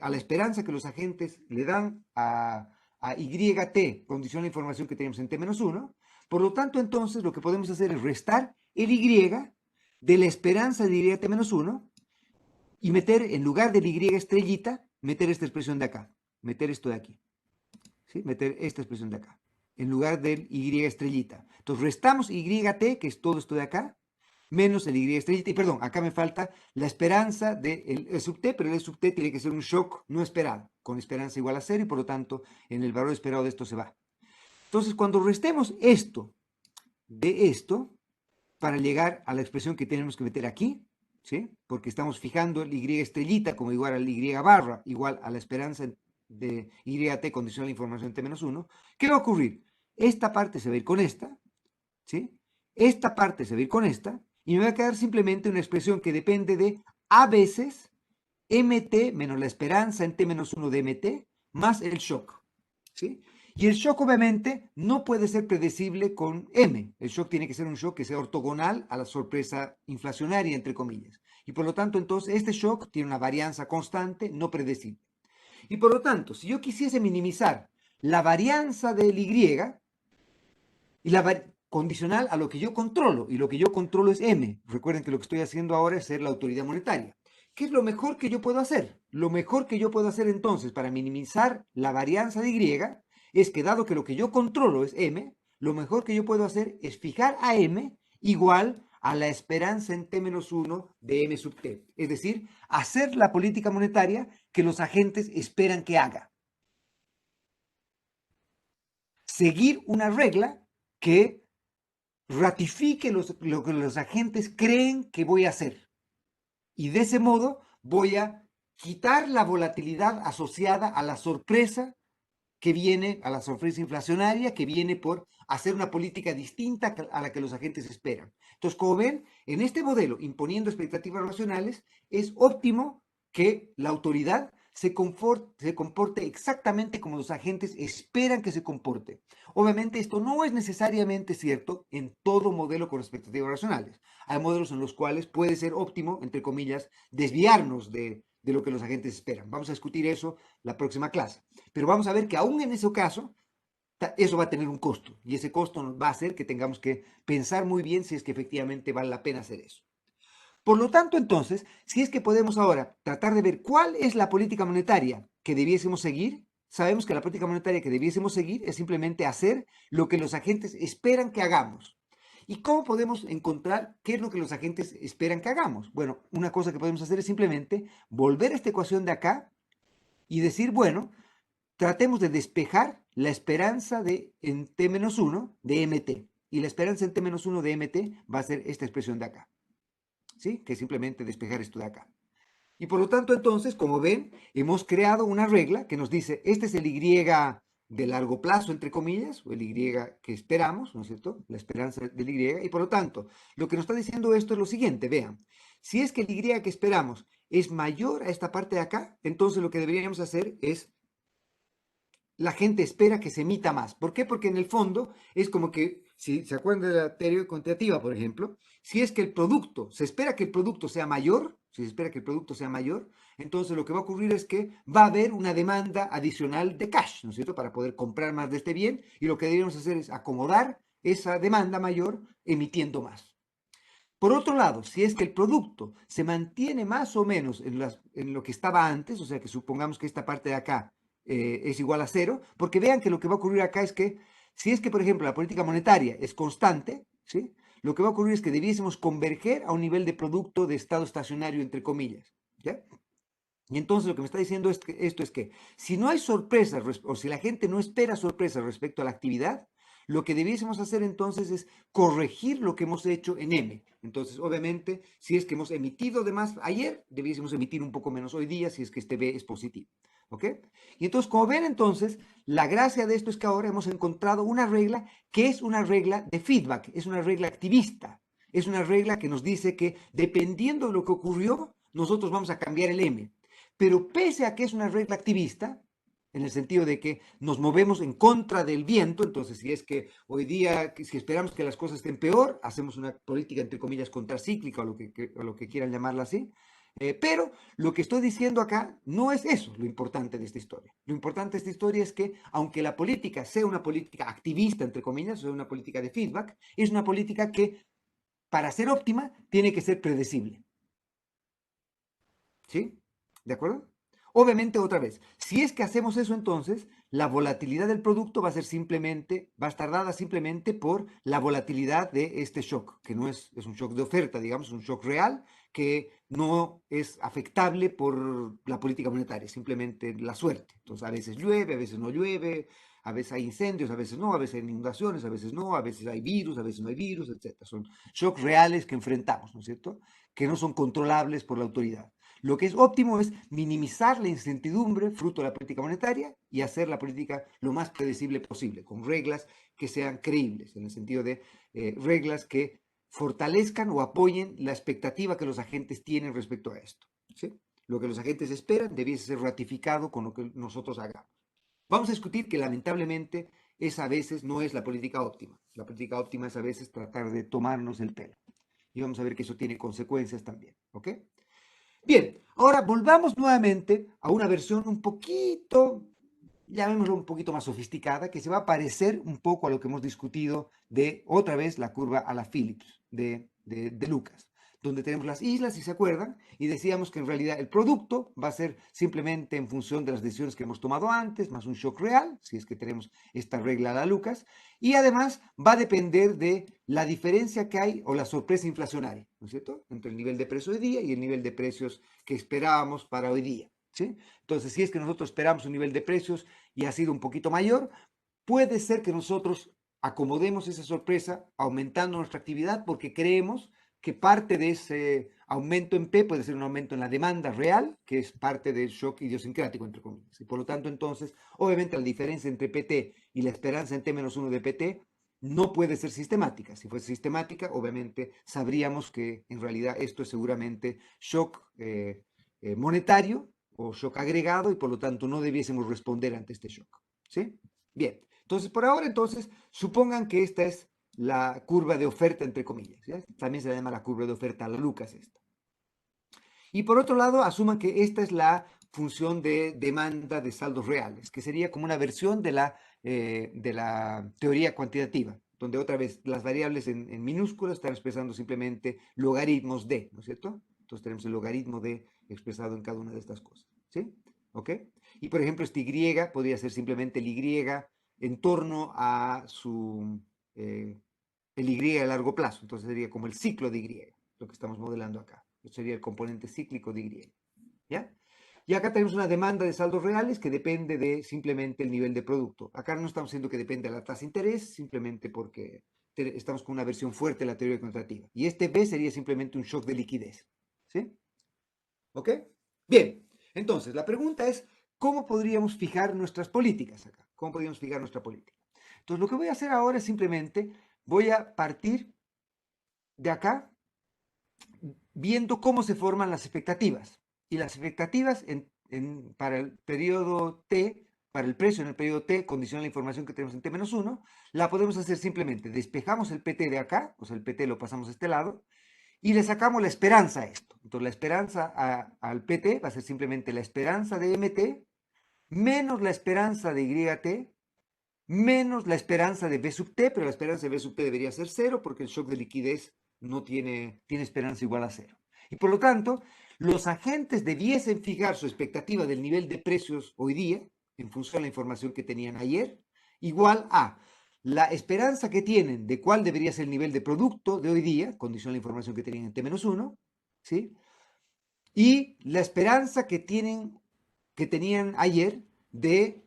S1: a la esperanza que los agentes le dan a YT, condición de información que tenemos en T-1, por lo tanto entonces lo que podemos hacer es restar el Y de la esperanza de YT-1 y meter en lugar del Y estrellita, meter esta expresión de acá, meter esto de aquí, ¿sí? Meter esta expresión de acá en lugar del Y estrellita. Entonces restamos YT, que es todo esto de acá, menos el Y estrellita. Y perdón, acá me falta la esperanza del E sub t, pero el E sub t tiene que ser un shock no esperado, con esperanza igual a 0, y por lo tanto en el valor esperado de esto se va. Entonces cuando restemos esto de esto, para llegar a la expresión que tenemos que meter aquí, ¿sí? Porque estamos fijando el Y estrellita como igual al Y barra, igual a la esperanza de YT condicional de información T-1, ¿qué va a ocurrir? Esta parte se va a ir con esta, ¿sí? Esta parte se va a ir con esta, y me va a quedar simplemente una expresión que depende de a veces MT menos la esperanza en T-1 de MT más el shock, ¿sí? Y el shock obviamente no puede ser predecible con M. El shock tiene que ser un shock que sea ortogonal a la sorpresa inflacionaria, entre comillas. Y por lo tanto, entonces, este shock tiene una varianza constante, no predecible. Y por lo tanto, si yo quisiese minimizar la varianza del y la condicional a lo que yo controlo, y lo que yo controlo es M. Recuerden que lo que estoy haciendo ahora es ser la autoridad monetaria. ¿Qué es lo mejor que yo puedo hacer? Lo mejor que yo puedo hacer entonces para minimizar la varianza de Y es que dado que lo que yo controlo es M, lo mejor que yo puedo hacer es fijar a M igual a la esperanza en T-1 de M sub T. Es decir, hacer la política monetaria que los agentes esperan que haga. Seguir una regla que ratifique lo que los agentes creen que voy a hacer. Y de ese modo voy a quitar la volatilidad asociada a la sorpresa que viene, a la sorpresa inflacionaria que viene por hacer una política distinta a la que los agentes esperan. Entonces, como ven, en este modelo, imponiendo expectativas racionales, es óptimo que la autoridad se comporte exactamente como los agentes esperan que se comporte. Obviamente esto no es necesariamente cierto en todo modelo con expectativas racionales. Hay modelos en los cuales puede ser óptimo, entre comillas, desviarnos de lo que los agentes esperan. Vamos a discutir eso la próxima clase. Pero vamos a ver que aún en ese caso, eso va a tener un costo. Y ese costo va a hacer que tengamos que pensar muy bien si es que efectivamente vale la pena hacer eso. Por lo tanto, entonces, si es que podemos ahora tratar de ver cuál es la política monetaria que debiésemos seguir, sabemos que la política monetaria que debiésemos seguir es simplemente hacer lo que los agentes esperan que hagamos. ¿Y cómo podemos encontrar qué es lo que los agentes esperan que hagamos? Bueno, una cosa que podemos hacer es simplemente volver a esta ecuación de acá y decir, bueno, tratemos de despejar la esperanza de en T-1 de MT. Y la esperanza en T-1 de MT va a ser esta expresión de acá. ¿Sí? Que es simplemente despejar esto de acá. Y por lo tanto, entonces, como ven, hemos creado una regla que nos dice, este es el Y de largo plazo, entre comillas, o el Y que esperamos, ¿no es cierto? La esperanza del Y. Y por lo tanto, lo que nos está diciendo esto es lo siguiente, vean. Si es que el Y que esperamos es mayor a esta parte de acá, entonces lo que deberíamos hacer es la gente espera que se emita más. ¿Por qué? Porque en el fondo es como que, si se acuerdan de la teoría cuantitativa, por ejemplo, si es que el producto, se espera que el producto sea mayor, si se espera que el producto sea mayor, entonces lo que va a ocurrir es que va a haber una demanda adicional de cash, ¿no es cierto?, para poder comprar más de este bien, y lo que deberíamos hacer es acomodar esa demanda mayor emitiendo más. Por otro lado, si es que el producto se mantiene más o menos en lo que estaba antes, o sea que supongamos que esta parte de acá es igual a cero, porque vean que lo que va a ocurrir acá es que, si es que, por ejemplo, la política monetaria es constante, ¿sí? Lo que va a ocurrir es que debiésemos converger a un nivel de producto de estado estacionario, entre comillas, ¿ya? Y entonces lo que me está diciendo esto es que si no hay sorpresas o si la gente no espera sorpresas respecto a la actividad, lo que debiésemos hacer entonces es corregir lo que hemos hecho en M. Entonces, obviamente, si es que hemos emitido de más ayer, debiésemos emitir un poco menos hoy día si es que este B es positivo. ¿Ok? Y entonces, como ven entonces, la gracia de esto es que ahora hemos encontrado una regla que es una regla de feedback, es una regla activista, es una regla que nos dice que dependiendo de lo que ocurrió, nosotros vamos a cambiar el M. Pero pese a que es una regla activista, en el sentido de que nos movemos en contra del viento, entonces si es que hoy día, si esperamos que las cosas estén peor, hacemos una política entre comillas contracíclica o lo que quieran llamarla así, pero lo que estoy diciendo acá no es eso lo importante de esta historia. Lo importante de esta historia es que aunque la política sea una política activista, entre comillas, o sea una política de feedback, es una política que para ser óptima tiene que ser predecible. ¿Sí? ¿De acuerdo? Obviamente, otra vez, si es que hacemos eso, entonces la volatilidad del producto va a ser simplemente, va a estar dada simplemente por la volatilidad de este shock, que no es un shock de oferta, digamos, un shock real que no es afectable por la política monetaria, simplemente la suerte. Entonces, a veces llueve, a veces no llueve, a veces hay incendios, a veces no, a veces hay inundaciones, a veces no, a veces hay virus, a veces no hay virus, etc. Son shocks reales que enfrentamos, ¿no es cierto? Que no son controlables por la autoridad. Lo que es óptimo es minimizar la incertidumbre fruto de la política monetaria y hacer la política lo más predecible posible, con reglas que sean creíbles, en el sentido de reglas que fortalezcan o apoyen la expectativa que los agentes tienen respecto a esto. ¿Sí? Lo que los agentes esperan debiese ser ratificado con lo que nosotros hagamos. Vamos a discutir que lamentablemente esa a veces no es la política óptima. La política óptima es a veces tratar de tomarnos el pelo. Y vamos a ver que eso tiene consecuencias también. ¿Ok? Bien, ahora volvamos nuevamente a una versión un poquito, llamémoslo un poquito más sofisticada, que se va a parecer un poco a lo que hemos discutido de otra vez la curva a la Phillips de Lucas, donde tenemos las islas, si se acuerdan, y decíamos que en realidad el producto va a ser simplemente en función de las decisiones que hemos tomado antes, más un shock real, si es que tenemos esta regla a la Lucas, y además va a depender de la diferencia que hay o la sorpresa inflacionaria, ¿no es cierto?, entre el nivel de precio hoy día y el nivel de precios que esperábamos para hoy día. ¿Sí? Entonces, si es que nosotros esperamos un nivel de precios y ha sido un poquito mayor, puede ser que nosotros acomodemos esa sorpresa aumentando nuestra actividad porque creemos que parte de ese aumento en P puede ser un aumento en la demanda real, que es parte del shock idiosincrático, entre comillas. Y por lo tanto, entonces, obviamente la diferencia entre PT y la esperanza en T-1 de PT no puede ser sistemática. Si fuese sistemática, obviamente sabríamos que en realidad esto es seguramente shock monetario o shock agregado y por lo tanto no debiésemos responder ante este shock. ¿Sí? Bien, entonces por ahora, entonces, supongan que esta es la curva de oferta, entre comillas. ¿Ya? También se llama la curva de oferta a la Lucas esta. Y por otro lado, asuman que esta es la función de demanda de saldos reales, que sería como una versión de la teoría cuantitativa, donde otra vez las variables en minúsculas están expresando simplemente logaritmos de, ¿no es cierto? Entonces tenemos el logaritmo de expresado en cada una de estas cosas. ¿Sí? ¿Ok? Y por ejemplo, este Y podría ser simplemente el Y en torno a el Y a largo plazo. Entonces sería como el ciclo de Y, lo que estamos modelando acá. Esto sería el componente cíclico de Y. ¿Ya? Y acá tenemos una demanda de saldos reales que depende de simplemente el nivel de producto. Acá no estamos diciendo que depende de la tasa de interés, simplemente porque estamos con una versión fuerte de la teoría cuantitativa. Y este B sería simplemente un shock de liquidez. ¿Sí? ¿Ok? Bien, entonces la pregunta es, ¿cómo podríamos fijar nuestras políticas acá? ¿Cómo podríamos fijar nuestra política? Entonces lo que voy a hacer ahora es simplemente, voy a partir de acá viendo cómo se forman las expectativas. Y las expectativas para el periodo T, para el precio en el periodo T, condicional la información que tenemos en T-1, la podemos hacer simplemente, despejamos el PT de acá, o sea, el PT lo pasamos a este lado, y le sacamos la esperanza a esto. Entonces la esperanza al PT va a ser simplemente la esperanza de MT menos la esperanza de YT menos la esperanza de B sub T, pero la esperanza de B sub T debería ser cero porque el shock de liquidez no tiene esperanza igual a cero. Y por lo tanto, los agentes debiesen fijar su expectativa del nivel de precios hoy día, en función de la información que tenían ayer, igual a la esperanza que tienen de cuál debería ser el nivel de producto de hoy día, condición a la información que tenían en T-1, ¿sí? Y la esperanza que tenían ayer de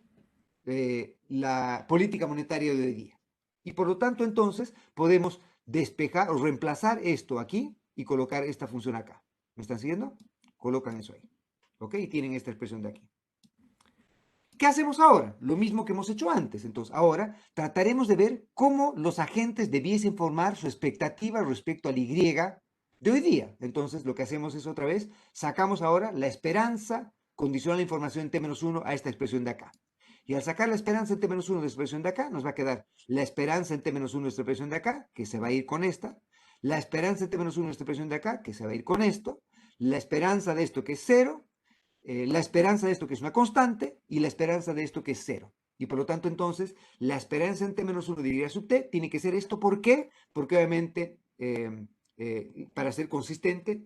S1: la política monetaria de hoy día. Y por lo tanto, entonces, podemos despejar o reemplazar esto aquí y colocar esta función acá. ¿Me están siguiendo? Colocan eso ahí. ¿Ok? Y tienen esta expresión de aquí. ¿Qué hacemos ahora? Lo mismo que hemos hecho antes. Entonces, ahora trataremos de ver cómo los agentes debiesen formar su expectativa respecto al Y de hoy día. Entonces, lo que hacemos es otra vez, sacamos ahora la esperanza condicional a la información en T-1 a esta expresión de acá. Y al sacar la esperanza en T-1 de esta expresión de acá, nos va a quedar la esperanza en T-1 de esta expresión de acá, que se va a ir con esta, la esperanza en T-1 de esta expresión de acá, que se va a ir con esto, la esperanza de esto que es cero, la esperanza de esto que es una constante y la esperanza de esto que es cero. Y por lo tanto, entonces, la esperanza en T-1 de Y sub T tiene que ser esto. ¿Por qué? Porque obviamente, para ser consistente,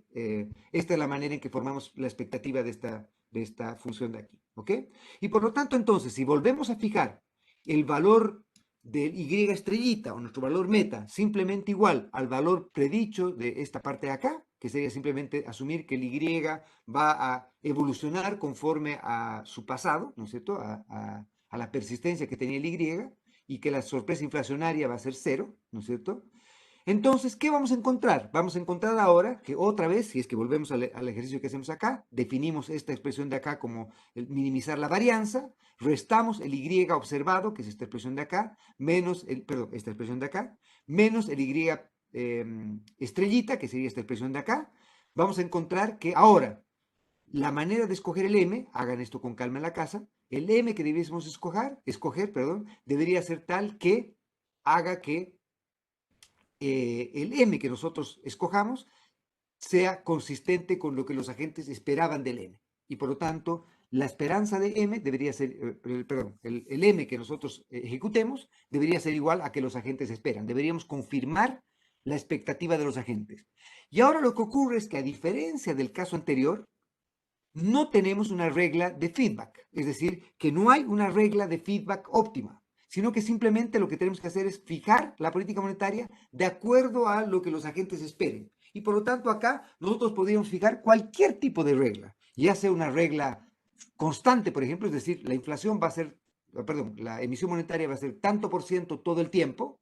S1: esta es la manera en que formamos la expectativa de esta función de aquí. ¿Ok? Y por lo tanto, entonces, si volvemos a fijar el valor del Y estrellita o nuestro valor meta simplemente igual al valor predicho de esta parte de acá, que sería simplemente asumir que el Y va a evolucionar conforme a su pasado, ¿no es cierto? A la persistencia que tenía el Y y que la sorpresa inflacionaria va a ser cero, ¿no es cierto? Entonces, ¿qué vamos a encontrar? Vamos a encontrar ahora que otra vez, si es que volvemos al ejercicio que hacemos acá, definimos esta expresión de acá como minimizar la varianza, restamos el Y observado, que es esta expresión de acá, menos esta expresión de acá, menos el Y estrellita, que sería esta expresión de acá. Vamos a encontrar que ahora la manera de escoger el M, hagan esto con calma en la casa, el M que debiésemos escoger, debería ser tal que haga que el M que nosotros escojamos sea consistente con lo que los agentes esperaban del M. Y por lo tanto, la esperanza de M debería ser, el M que nosotros ejecutemos debería ser igual a que los agentes esperan. Deberíamos confirmar la expectativa de los agentes. Y ahora lo que ocurre es que a diferencia del caso anterior, no tenemos una regla de feedback, es decir, que no hay una regla de feedback óptima, sino que simplemente lo que tenemos que hacer es fijar la política monetaria de acuerdo a lo que los agentes esperen. Y por lo tanto acá nosotros podríamos fijar cualquier tipo de regla, ya sea una regla constante, por ejemplo, es decir, la inflación va a ser, perdón, la emisión monetaria va a ser tanto por ciento todo el tiempo,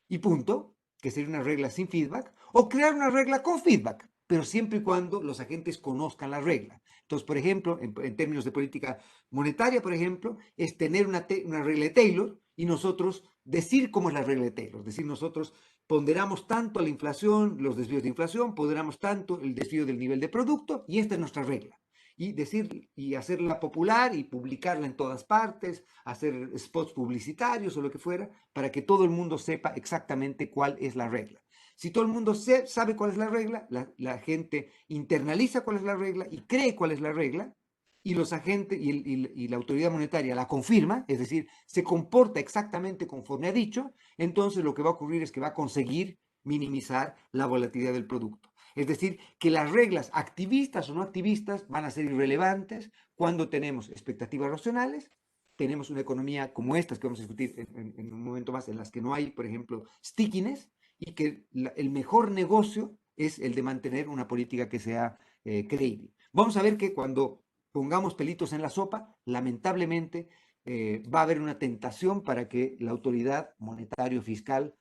S1: y punto, que sería una regla sin feedback, o crear una regla con feedback, pero siempre y cuando los agentes conozcan la regla. Entonces, por ejemplo, en términos de política monetaria, por ejemplo, es tener una regla de Taylor y nosotros decir cómo es la regla de Taylor. Es decir, nosotros ponderamos tanto a la inflación, los desvíos de inflación, ponderamos tanto el desvío del nivel de producto y esta es nuestra regla y decir y hacerla popular y publicarla en todas partes, hacer spots publicitarios o lo que fuera, para que todo el mundo sepa exactamente cuál es la regla. Si todo el mundo sabe cuál es la regla, la gente internaliza cuál es la regla y cree cuál es la regla, y los agentes y la autoridad monetaria la confirma, es decir, se comporta exactamente conforme ha dicho, entonces lo que va a ocurrir es que va a conseguir minimizar la volatilidad del producto. Es decir, que las reglas activistas o no activistas van a ser irrelevantes cuando tenemos expectativas racionales, tenemos una economía como estas que vamos a discutir en un momento más, en las que no hay, por ejemplo, stickiness, y que el mejor negocio es el de mantener una política que sea creíble. Vamos a ver que cuando pongamos pelitos en la sopa, lamentablemente va a haber una tentación para que la autoridad monetario-fiscal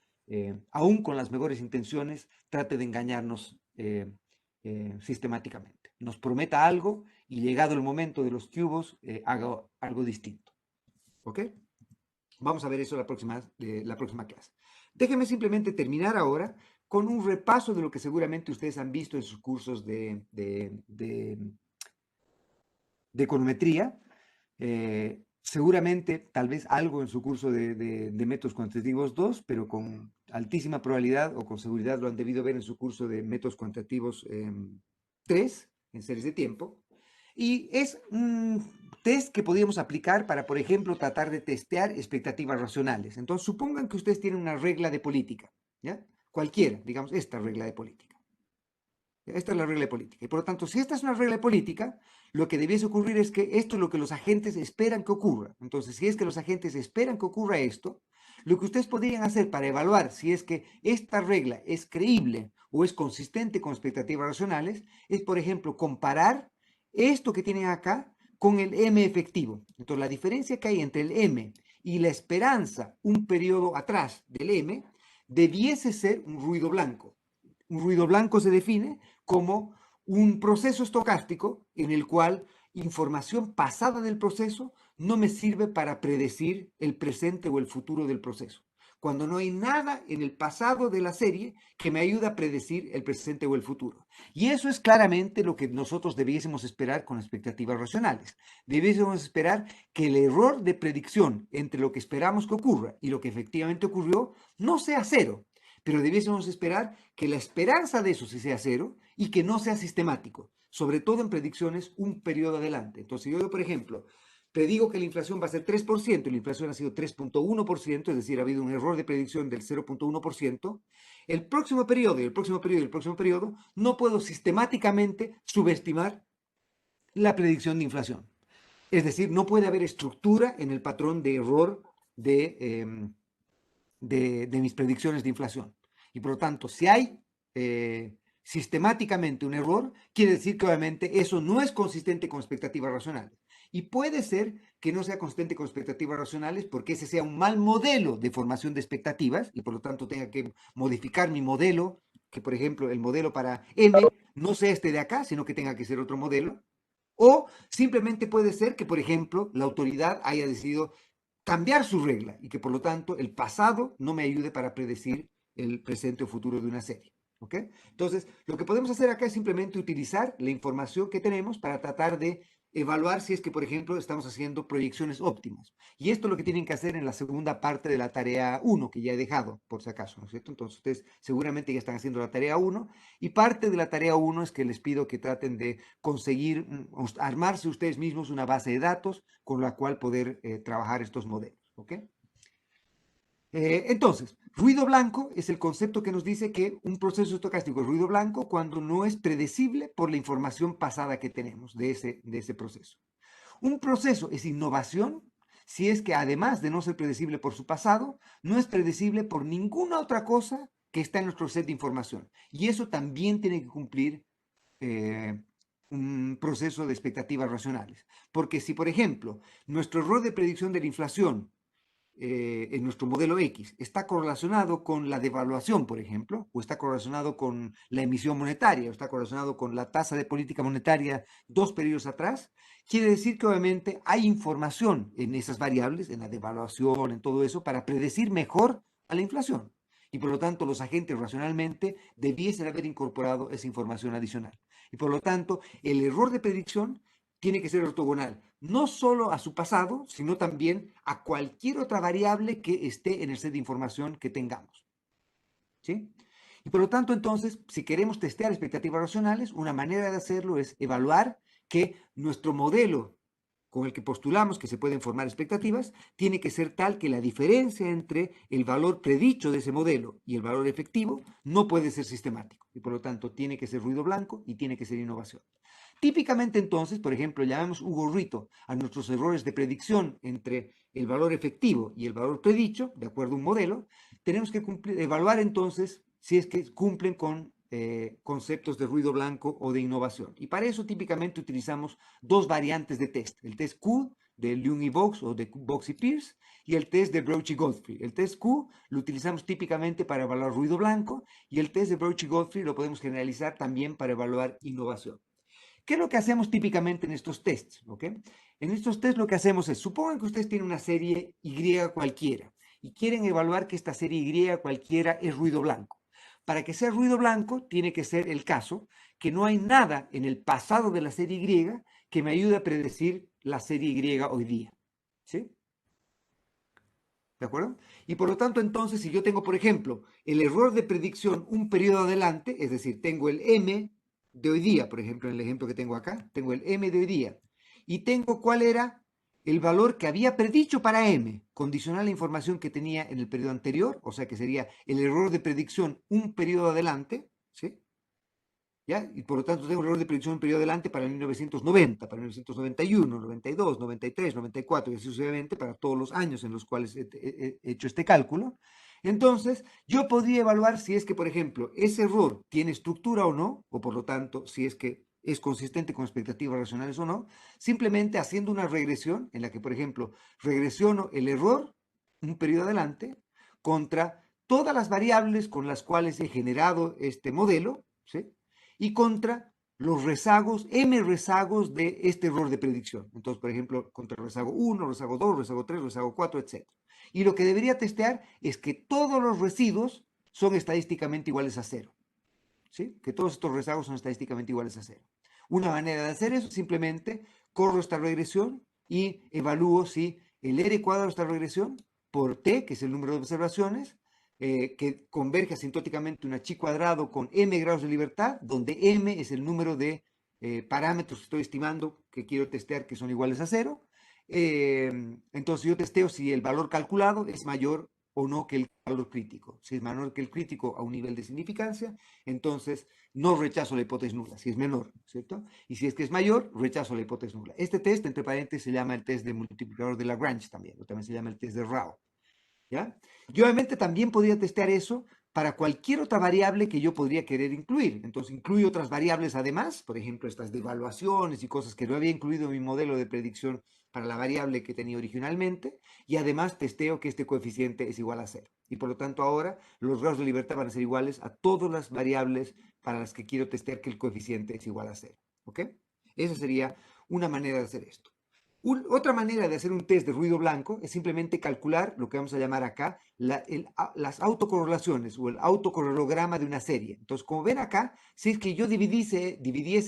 S1: aún con las mejores intenciones, trate de engañarnos sistemáticamente. Nos prometa algo y llegado el momento de los cubos, haga algo distinto. ¿Ok? Vamos a ver eso la próxima clase. Déjenme simplemente terminar ahora con un repaso de lo que seguramente ustedes han visto en sus cursos de econometría. seguramente, tal vez algo en su curso de métodos cuantitativos 2, pero con altísima probabilidad o con seguridad lo han debido ver en su curso de métodos cuantitativos 3, en series de tiempo. Y es un test que podríamos aplicar para, por ejemplo, tratar de testear expectativas racionales. Entonces, supongan que ustedes tienen una regla de política, ¿ya? Cualquiera, digamos, esta regla de política. Esta es la regla de política. Y por lo tanto, si esta es una regla de política, lo que debiese ocurrir es que esto es lo que los agentes esperan que ocurra. Entonces, si es que los agentes esperan que ocurra esto, lo que ustedes podrían hacer para evaluar si es que esta regla es creíble o es consistente con expectativas racionales, es, por ejemplo, comparar esto que tienen acá con el M efectivo. Entonces, la diferencia que hay entre el M y la esperanza un periodo atrás del M debiese ser un ruido blanco. Un ruido blanco se define como un proceso estocástico en el cual información pasada del proceso no me sirve para predecir el presente o el futuro del proceso. Cuando no hay nada en el pasado de la serie que me ayude a predecir el presente o el futuro. Y eso es claramente lo que nosotros debiésemos esperar con expectativas racionales. Debiésemos esperar que el error de predicción entre lo que esperamos que ocurra y lo que efectivamente ocurrió no sea cero, pero debiésemos esperar que la esperanza de eso sí sea cero y que no sea sistemático, sobre todo en predicciones un periodo adelante. Entonces, yo, por ejemplo, predigo que la inflación va a ser 3% y la inflación ha sido 3.1%, es decir, ha habido un error de predicción del 0.1%, el próximo periodo y el próximo periodo y el próximo periodo no puedo sistemáticamente subestimar la predicción de inflación. Es decir, no puede haber estructura en el patrón de error de mis predicciones de inflación. Y por lo tanto, si hay sistemáticamente un error, quiere decir que obviamente eso no es consistente con expectativas racionales. Y puede ser que no sea consistente con expectativas racionales porque ese sea un mal modelo de formación de expectativas y por lo tanto tenga que modificar mi modelo, que por ejemplo el modelo para M no sea este de acá, sino que tenga que ser otro modelo. O simplemente puede ser que, por ejemplo, la autoridad haya decidido cambiar su regla y que por lo tanto el pasado no me ayude para predecir el presente o futuro de una serie. ¿Ok? Entonces, lo que podemos hacer acá es simplemente utilizar la información que tenemos para tratar de evaluar si es que, por ejemplo, estamos haciendo proyecciones óptimas. Y esto es lo que tienen que hacer en la segunda parte de la tarea 1, que ya he dejado, por si acaso, ¿no es cierto? Entonces, ustedes seguramente ya están haciendo la tarea 1, y parte de la tarea 1 es que les pido que traten de conseguir armarse ustedes mismos una base de datos con la cual poder trabajar estos modelos. ¿Ok? Entonces, ruido blanco es el concepto que nos dice que un proceso estocástico es ruido blanco cuando no es predecible por la información pasada que tenemos de ese proceso. Un proceso es innovación si es que además de no ser predecible por su pasado, no es predecible por ninguna otra cosa que está en nuestro set de información. Y eso también tiene que cumplir eh, un proceso de expectativas racionales. Porque si, por ejemplo, nuestro error de predicción de la inflación en nuestro modelo X está correlacionado con la devaluación, por ejemplo, o está correlacionado con la emisión monetaria, o está correlacionado con la tasa de política monetaria 2 periodos atrás, quiere decir que obviamente hay información en esas variables, en la devaluación, en todo eso, para predecir mejor a la inflación. Y por lo tanto, los agentes racionalmente debiesen haber incorporado esa información adicional. Y por lo tanto, el error de predicción tiene que ser ortogonal, no solo a su pasado, sino también a cualquier otra variable que esté en el set de información que tengamos. ¿Sí? Y por lo tanto, entonces, si queremos testear expectativas racionales, una manera de hacerlo es evaluar que nuestro modelo con el que postulamos que se pueden formar expectativas, tiene que ser tal que la diferencia entre el valor predicho de ese modelo y el valor efectivo no puede ser sistemático. Y por lo tanto, tiene que ser ruido blanco y tiene que ser innovación. Típicamente entonces, por ejemplo, llamamos un gorrito a nuestros errores de predicción entre el valor efectivo y el valor predicho, de acuerdo a un modelo, tenemos que evaluar entonces si es que cumplen con conceptos de ruido blanco o de innovación. Y para eso típicamente utilizamos dos variantes de test, el test Q de Leung y Box o de Box y Pierce y el test de Broach y Godfrey. El test Q lo utilizamos típicamente para evaluar ruido blanco y el test de Broach y Godfrey lo podemos generalizar también para evaluar innovación. ¿Qué es lo que hacemos típicamente en estos tests? ¿Okay? En estos tests lo que hacemos es, supongan que ustedes tienen una serie Y cualquiera y quieren evaluar que esta serie Y cualquiera es ruido blanco. Para que sea ruido blanco, tiene que ser el caso que no hay nada en el pasado de la serie Y que me ayude a predecir la serie Y hoy día. ¿Sí? ¿De acuerdo? Y por lo tanto, entonces, si yo tengo, por ejemplo, el error de predicción un periodo adelante, es decir, tengo el M de hoy día, por ejemplo, en el ejemplo que tengo acá, tengo el M de hoy día, y tengo cuál era el valor que había predicho para M, condicional a la información que tenía en el periodo anterior, o sea que sería el error de predicción un periodo adelante, ¿sí? ¿Ya? Y por lo tanto tengo el error de predicción en un periodo adelante para el 1990, para el 1991, 92, 93, 94 y así sucesivamente para todos los años en los cuales he hecho este cálculo. Entonces, yo podría evaluar si es que, por ejemplo, ese error tiene estructura o no, o por lo tanto, si es que es consistente con expectativas racionales o no, simplemente haciendo una regresión en la que, por ejemplo, regresiono el error un periodo adelante contra todas las variables con las cuales he generado este modelo, ¿sí? Y contra los rezagos, M rezagos de este error de predicción. Entonces, por ejemplo, contra el rezago 1, rezago 2, rezago 3, rezago 4, etc. Y lo que debería testear es que todos los residuos son estadísticamente iguales a cero. ¿Sí? Que todos estos rezagos son estadísticamente iguales a cero. Una manera de hacer eso es simplemente corro esta regresión y evalúo si el R cuadrado de esta regresión por T, que es el número de observaciones, que converge asintóticamente una chi cuadrado con m grados de libertad, donde m es el número de parámetros que estoy estimando que quiero testear que son iguales a cero. Entonces yo testeo si el valor calculado es mayor o no que el valor crítico. Si es menor que el crítico a un nivel de significancia, entonces no rechazo la hipótesis nula, si es menor, ¿cierto? Y si es que es mayor, rechazo la hipótesis nula. Este test, entre paréntesis, se llama el test de multiplicador de Lagrange también, o también se llama el test de Rao. ¿Ya? Yo obviamente también podría testear eso para cualquier otra variable que yo podría querer incluir. Entonces incluyo otras variables además, por ejemplo, estas devaluaciones y cosas que no había incluido en mi modelo de predicción para la variable que tenía originalmente, y además testeo que este coeficiente es igual a cero. Y por lo tanto ahora los grados de libertad van a ser iguales a todas las variables para las que quiero testear que el coeficiente es igual a cero. ¿Ok? Esa sería una manera de hacer esto. Otra manera de hacer un test de ruido blanco es simplemente calcular lo que vamos a llamar acá las autocorrelaciones o el autocorrelograma de una serie. Entonces, como ven acá, si es que yo dividiese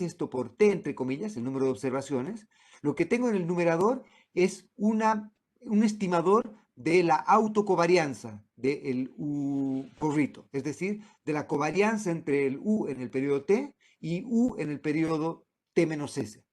S1: esto por t, entre comillas, el número de observaciones, lo que tengo en el numerador es un estimador de la autocovarianza del U corrito, es decir, de la covarianza entre el U en el periodo t y U en el periodo t menos s.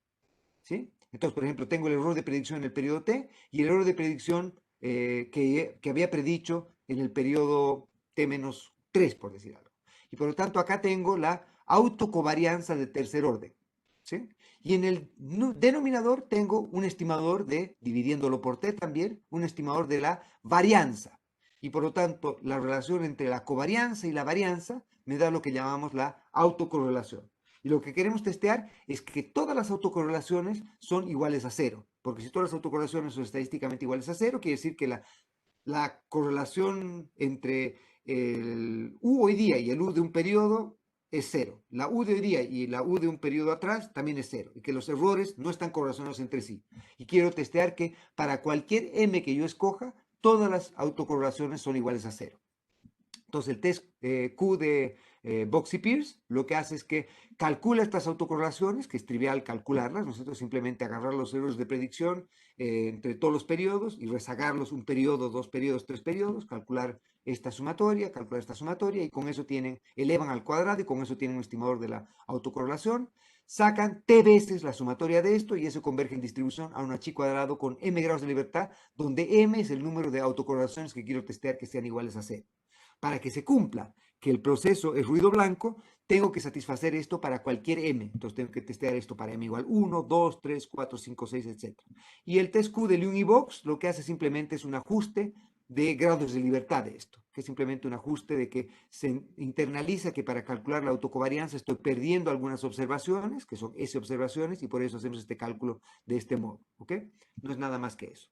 S1: ¿Sí? Entonces, por ejemplo, tengo el error de predicción en el periodo T y el error de predicción que había predicho en el periodo T-3, por decir algo. Y por lo tanto, acá tengo la autocovarianza de tercer orden. ¿Sí? Y en el denominador tengo un estimador de, dividiéndolo por T también, un estimador de la varianza. Y por lo tanto, la relación entre la covarianza y la varianza me da lo que llamamos la autocorrelación. Y lo que queremos testear es que todas las autocorrelaciones son iguales a cero. Porque si todas las autocorrelaciones son estadísticamente iguales a cero, quiere decir que la correlación entre el U hoy día y el U de un periodo es cero. La U de hoy día y la U de un periodo atrás también es cero. Y que los errores no están correlacionados entre sí. Y quiero testear que para cualquier M que yo escoja, todas las autocorrelaciones son iguales a cero. Entonces el test Q de Box y Pierce lo que hace es que calcula estas autocorrelaciones, que es trivial calcularlas, nosotros simplemente agarrar los errores de predicción entre todos los periodos y rezagarlos un periodo, dos periodos, tres periodos, calcular esta sumatoria, y con eso elevan al cuadrado y con eso tienen un estimador de la autocorrelación, sacan t veces la sumatoria de esto y eso converge en distribución a una chi cuadrado con m grados de libertad, donde m es el número de autocorrelaciones que quiero testear que sean iguales a cero. Para que se cumpla que el proceso es ruido blanco, tengo que satisfacer esto para cualquier m. Entonces tengo que testear esto para m igual 1, 2, 3, 4, 5, 6, etc. Y el test Q de Leung y Box lo que hace simplemente es un ajuste de grados de libertad de esto, que es simplemente un ajuste de que se internaliza que para calcular la autocovarianza estoy perdiendo algunas observaciones, que son S observaciones, y por eso hacemos este cálculo de este modo, ¿ok? No es nada más que eso.